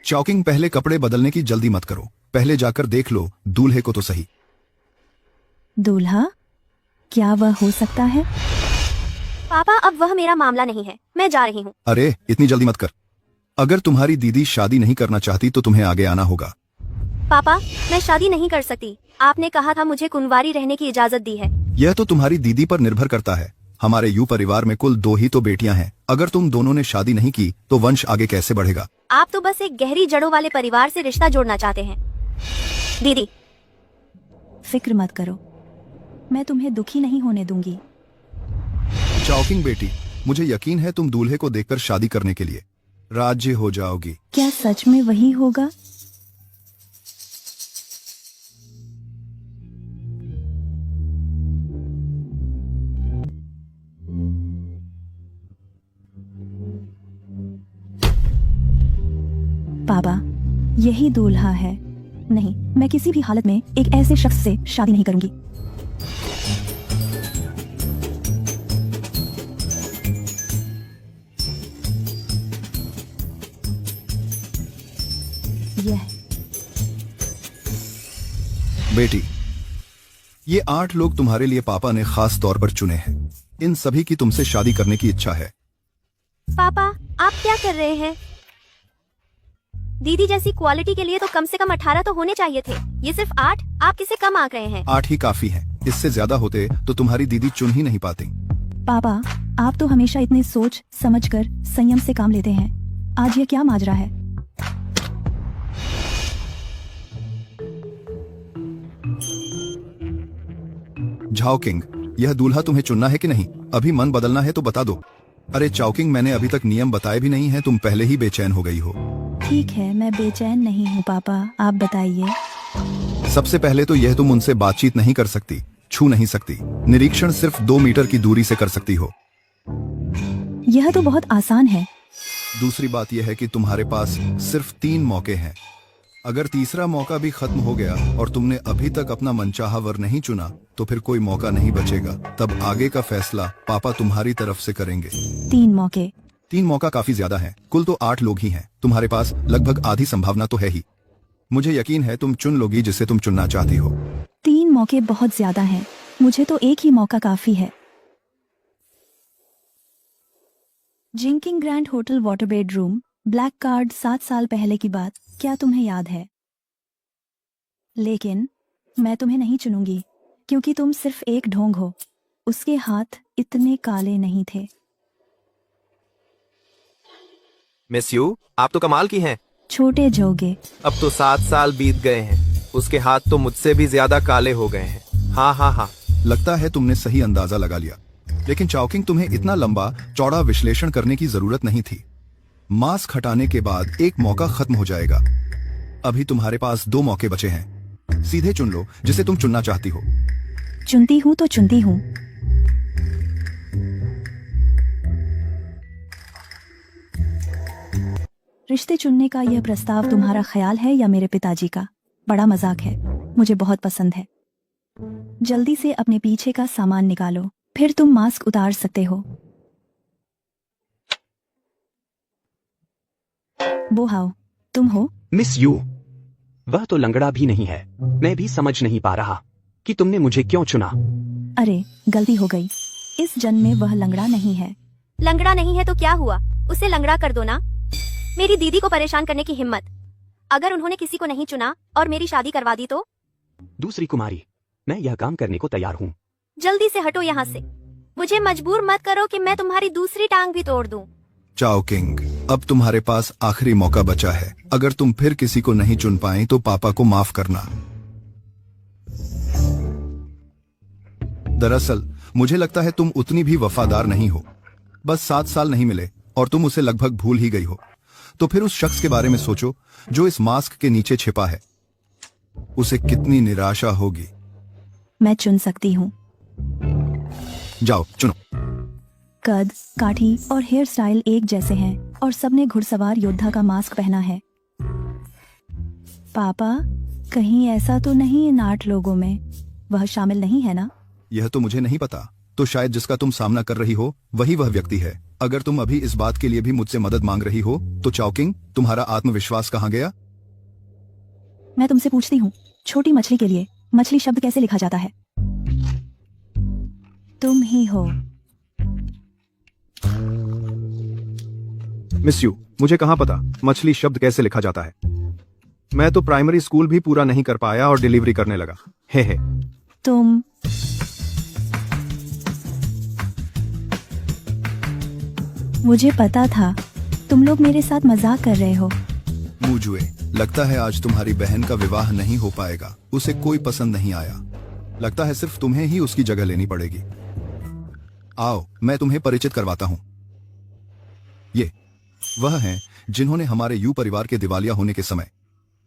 चौकिंग, पहले कपड़े बदलने की जल्दी मत करो, पहले जाकर देख लो दूल्हे को तो सही। दूल्हा? क्या वह हो सकता है? पापा अब वह मेरा मामला नहीं है, मैं जा रही हूँ। अरे इतनी जल्दी मत कर। अगर तुम्हारी दीदी शादी नहीं करना चाहती तो तुम्हें आगे आना होगा। पापा मैं शादी नहीं कर सकती, आपने कहा था मुझे कुंवारी रहने की इजाजत दी है। यह तो तुम्हारी दीदी पर निर्भर करता है। हमारे यू परिवार में कुल 2 ही तो बेटियां हैं। अगर तुम दोनों ने शादी नहीं की तो वंश आगे कैसे बढ़ेगा? आप तो बस एक गहरी जड़ों वाले परिवार से रिश्ता जोड़ना चाहते हैं। दीदी फिक्र मत करो, मैं तुम्हें दुखी नहीं होने दूंगी। चौकिंग बेटी, मुझे यकीन है तुम दूल्हे को देखकर शादी करने के लिए राजी हो जाओगी। क्या सच में वही होगा? पापा यही दूल्हा है। नहीं, मैं किसी भी हालत में एक ऐसे शख्स से शादी नहीं करूंगी। यह बेटी, ये 8 लोग तुम्हारे लिए पापा ने खास तौर पर चुने हैं। इन सभी की तुमसे शादी करने की इच्छा है। पापा आप क्या कर रहे हैं? दीदी जैसी क्वालिटी के लिए तो कम से कम 18 तो होने चाहिए थे, ये सिर्फ 8, आप किसे कम आ गए हैं? 8 ही काफी हैं। इससे ज्यादा होते तो तुम्हारी दीदी चुन ही नहीं पाती। पापा आप तो हमेशा इतने सोच समझकर संयम से काम लेते हैं, आज ये क्या माजरा है? झाओकिंग, यह दूल्हा तुम्हें चुनना है कि नहीं? अभी मन बदलना है तो बता दो। अरे चाओकिंग, मैंने अभी तक नियम बताए भी नहीं है, तुम पहले ही बेचैन हो गई हो। ठीक है, मैं बेचैन नहीं हूँ पापा, आप बताइए। सबसे पहले तो यह तुम उनसे बातचीत नहीं कर सकती, छू नहीं सकती, निरीक्षण सिर्फ 2 मीटर की दूरी से कर सकती हो। यह तो बहुत आसान है। दूसरी बात यह है कि तुम्हारे पास सिर्फ 3 मौके हैं। अगर तीसरा मौका भी खत्म हो गया और तुमने अभी तक अपना मनचाहा वर नहीं चुना तो फिर कोई मौका नहीं बचेगा। तब आगे का फैसला पापा तुम्हारी तरफ से करेंगे। 3 मौके? 3 मौका काफी ज्यादा है, कुल तो 8 लोग ही हैं। तुम्हारे पास लगभग आधी संभावना तो है ही। मुझे यकीन है तुम चुन लोगी जिसे तुम चुनना चाहती हो। 3 मौके बहुत ज्यादा हैं, मुझे तो एक ही मौका काफी है। जिंकिंग grand hotel water bedroom, black card, 7 साल पहले की बात, क्या तुम्हें याद है? लेकिन मैं तुम्हें नहीं चुनूंगी क्योंकि तुम सिर्फ एक ढोंग हो। उसके हाथ इतने काले नहीं थे। मिस यू, आप तो कमाल की हैं। छोटे जोगे, अब तो 7 साल बीत गए हैं, उसके हाथ तो मुझसे भी ज्यादा काले हो गए हैं। हाँ हाँ हाँ, लगता है तुमने सही अंदाजा लगा लिया। लेकिन चाओकिंग, तुम्हें इतना लंबा चौड़ा विश्लेषण करने की जरूरत नहीं थी। मास्क हटाने के बाद एक मौका खत्म हो जाएगा। अभी तुम्हारे पास 2 मौके बचे हैं, सीधे चुन लो जिसे तुम चुनना चाहती हो। चुनती हूँ तो चुनती हूँ। रिश्ते चुनने का यह प्रस्ताव तुम्हारा ख्याल है या मेरे पिताजी का? बड़ा मजाक है, मुझे बहुत पसंद है। जल्दी से अपने पीछे का सामान निकालो, फिर तुम मास्क उतार सकते हो। वो हाउ, तुम हो? मिस यू, वह तो लंगड़ा भी नहीं है। मैं भी समझ नहीं पा रहा कि तुमने मुझे क्यों चुना। अरे गलती हो गई, इस जन्म में वह लंगड़ा नहीं है। लंगड़ा नहीं है तो क्या हुआ, उसे लंगड़ा कर दो ना। मेरी दीदी को परेशान करने की हिम्मत। अगर उन्होंने किसी को नहीं चुना और मेरी शादी करवा दी तो? दूसरी कुमारी, मैं यह काम करने को तैयार हूँ। जल्दी से हटो यहाँ से, मुझे मजबूर मत करो कि मैं तुम्हारी दूसरी टांग भी तोड़ दूं। चाओकिंग, अब तुम्हारे पास आखिरी मौका बचा है। अगर तुम फिर किसी को नहीं चुन पाए तो पापा को माफ करना। दरअसल मुझे लगता है तुम उतनी भी वफादार नहीं हो। बस 7 साल नहीं मिले और तुम उसे लगभग भूल ही गई हो। तो फिर उस शख्स के बारे में सोचो जो इस मास्क के नीचे छिपा है। उसे कितनी निराशा होगी। मैं चुन सकती हूँ। जाओ चुनो। कद, काठी और हेयर स्टाइल एक जैसे हैं और सबने घुड़सवार योद्धा का मास्क पहना है। पापा, कहीं ऐसा तो नहीं इन 8 लोगों में वह शामिल नहीं है ना? यह तो मुझे नहीं पता। तो शायद जिसका तुम सामना कर रही हो वही वह व्यक्ति है। अगर तुम अभी इस बात के लिए भी मुझसे मदद मांग रही हो तो चॉकिंग, तुम्हारा आत्मविश्वास कहाँ गया? मैं तुमसे पूछती हूँ, छोटी मछली के लिए मछली शब्द कैसे लिखा जाता है? तुम ही हो। मिस यू, मुझे कहाँ पता मछली शब्द कैसे लिखा जाता है। मैं तो प्राइमरी स्कूल भी पूरा नहीं कर पाया और डिलीवरी करने लगा। हे। तुम मुझे पता था तुम लोग मेरे साथ मजाक कर रहे हो। मुझे लगता है आज तुम्हारी बहन का विवाह नहीं हो पाएगा। उसे कोई पसंद नहीं आया। लगता है सिर्फ तुम्हें ही उसकी जगह लेनी पड़ेगी। आओ मैं तुम्हें परिचित करवाता हूँ। ये वह हैं जिन्होंने हमारे यू परिवार के दिवालिया होने के समय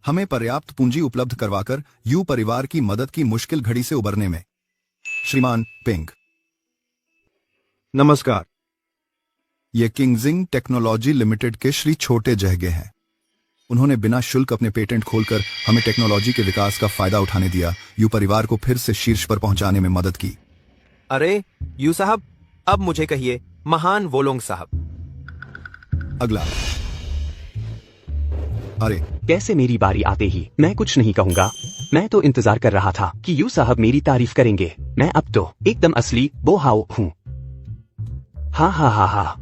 हमें पर्याप्त पूंजी उपलब्ध करवाकर यू परिवार की मदद की मुश्किल घड़ी से उबरने में। श्रीमान पिंग। नमस्कार। ये किंगजिंग टेक्नोलॉजी लिमिटेड के श्री छोटे जहगे हैं। उन्होंने बिना शुल्क अपने पेटेंट खोलकर हमें टेक्नोलॉजी के विकास का फायदा उठाने दिया, यू परिवार को फिर से शीर्ष पर पहुंचाने में मदद की। अरे यू साहब, अब मुझे कहिए, महान वोलोंग साहब। अगला। अरे कैसे मेरी बारी आते ही मैं कुछ नहीं कहूंगा। मैं तो इंतजार कर रहा था कि यू साहब मेरी तारीफ करेंगे। मैं अब तो एकदम असली बोहाओ हूँ। हा हा हा हा।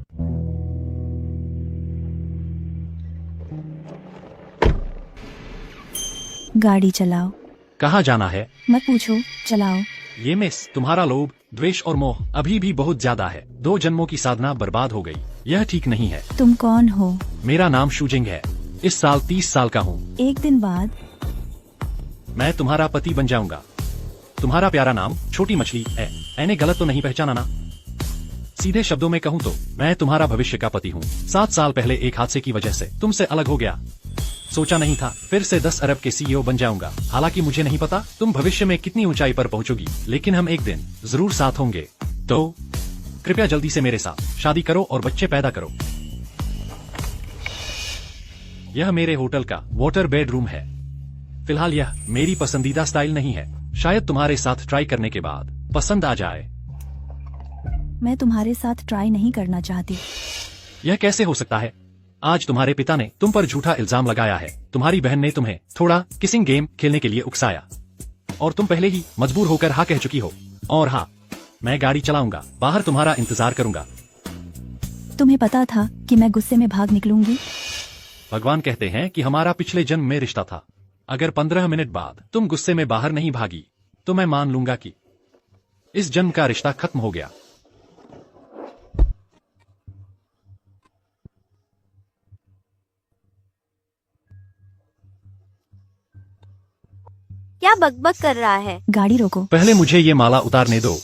गाड़ी चलाओ। कहाँ जाना है? मत पूछो, चलाओ। ये मिस, तुम्हारा लोभ, द्वेष और मोह अभी भी बहुत ज्यादा है। 2 जन्मों की साधना बर्बाद हो गई। यह ठीक नहीं है। तुम कौन हो? मेरा नाम शूजिंग है। इस साल 30 साल का हूँ। एक दिन बाद मैं तुम्हारा पति बन जाऊंगा। तुम्हारा प्यारा नाम छोटी मछली है। मैंने गलत तो नहीं पहचाना ना? सीधे शब्दों में कहूँ तो मैं तुम्हारा भविष्य का पति हूँ। 7 साल पहले एक हादसे की वजह से तुमसे अलग हो गया। सोचा नहीं था फिर से 10 अरब के सीईओ बन जाऊंगा। हालांकि मुझे नहीं पता तुम भविष्य में कितनी ऊंचाई पर पहुंचोगी, लेकिन हम एक दिन जरूर साथ होंगे। तो कृपया जल्दी से मेरे साथ शादी करो और बच्चे पैदा करो। यह मेरे होटल का वाटर बेडरूम है। फिलहाल यह मेरी पसंदीदा स्टाइल नहीं है। शायद तुम्हारे साथ ट्राई करने के बाद पसंद आ जाए। मैं तुम्हारे साथ ट्राई नहीं करना चाहती। यह कैसे हो सकता है? आज तुम्हारे पिता ने तुम पर झूठा इल्जाम लगाया है। तुम्हारी बहन ने तुम्हें थोड़ा किसिंग गेम खेलने के लिए उकसाया और तुम पहले ही मजबूर होकर हाँ कह चुकी हो। और हाँ, मैं गाड़ी चलाऊंगा, बाहर तुम्हारा इंतजार करूंगा। तुम्हें पता था कि मैं गुस्से में भाग निकलूंगी? भगवान कहते हैं कि हमारा पिछले जन्म में रिश्ता था। अगर 15 मिनट बाद तुम गुस्से में बाहर नहीं भागी तो मैं मान लूंगा कि इस जन्म का रिश्ता खत्म हो गया। क्या बकबक कर रहा है? गाड़ी रोको। पहले मुझे ये माला उतारने दो।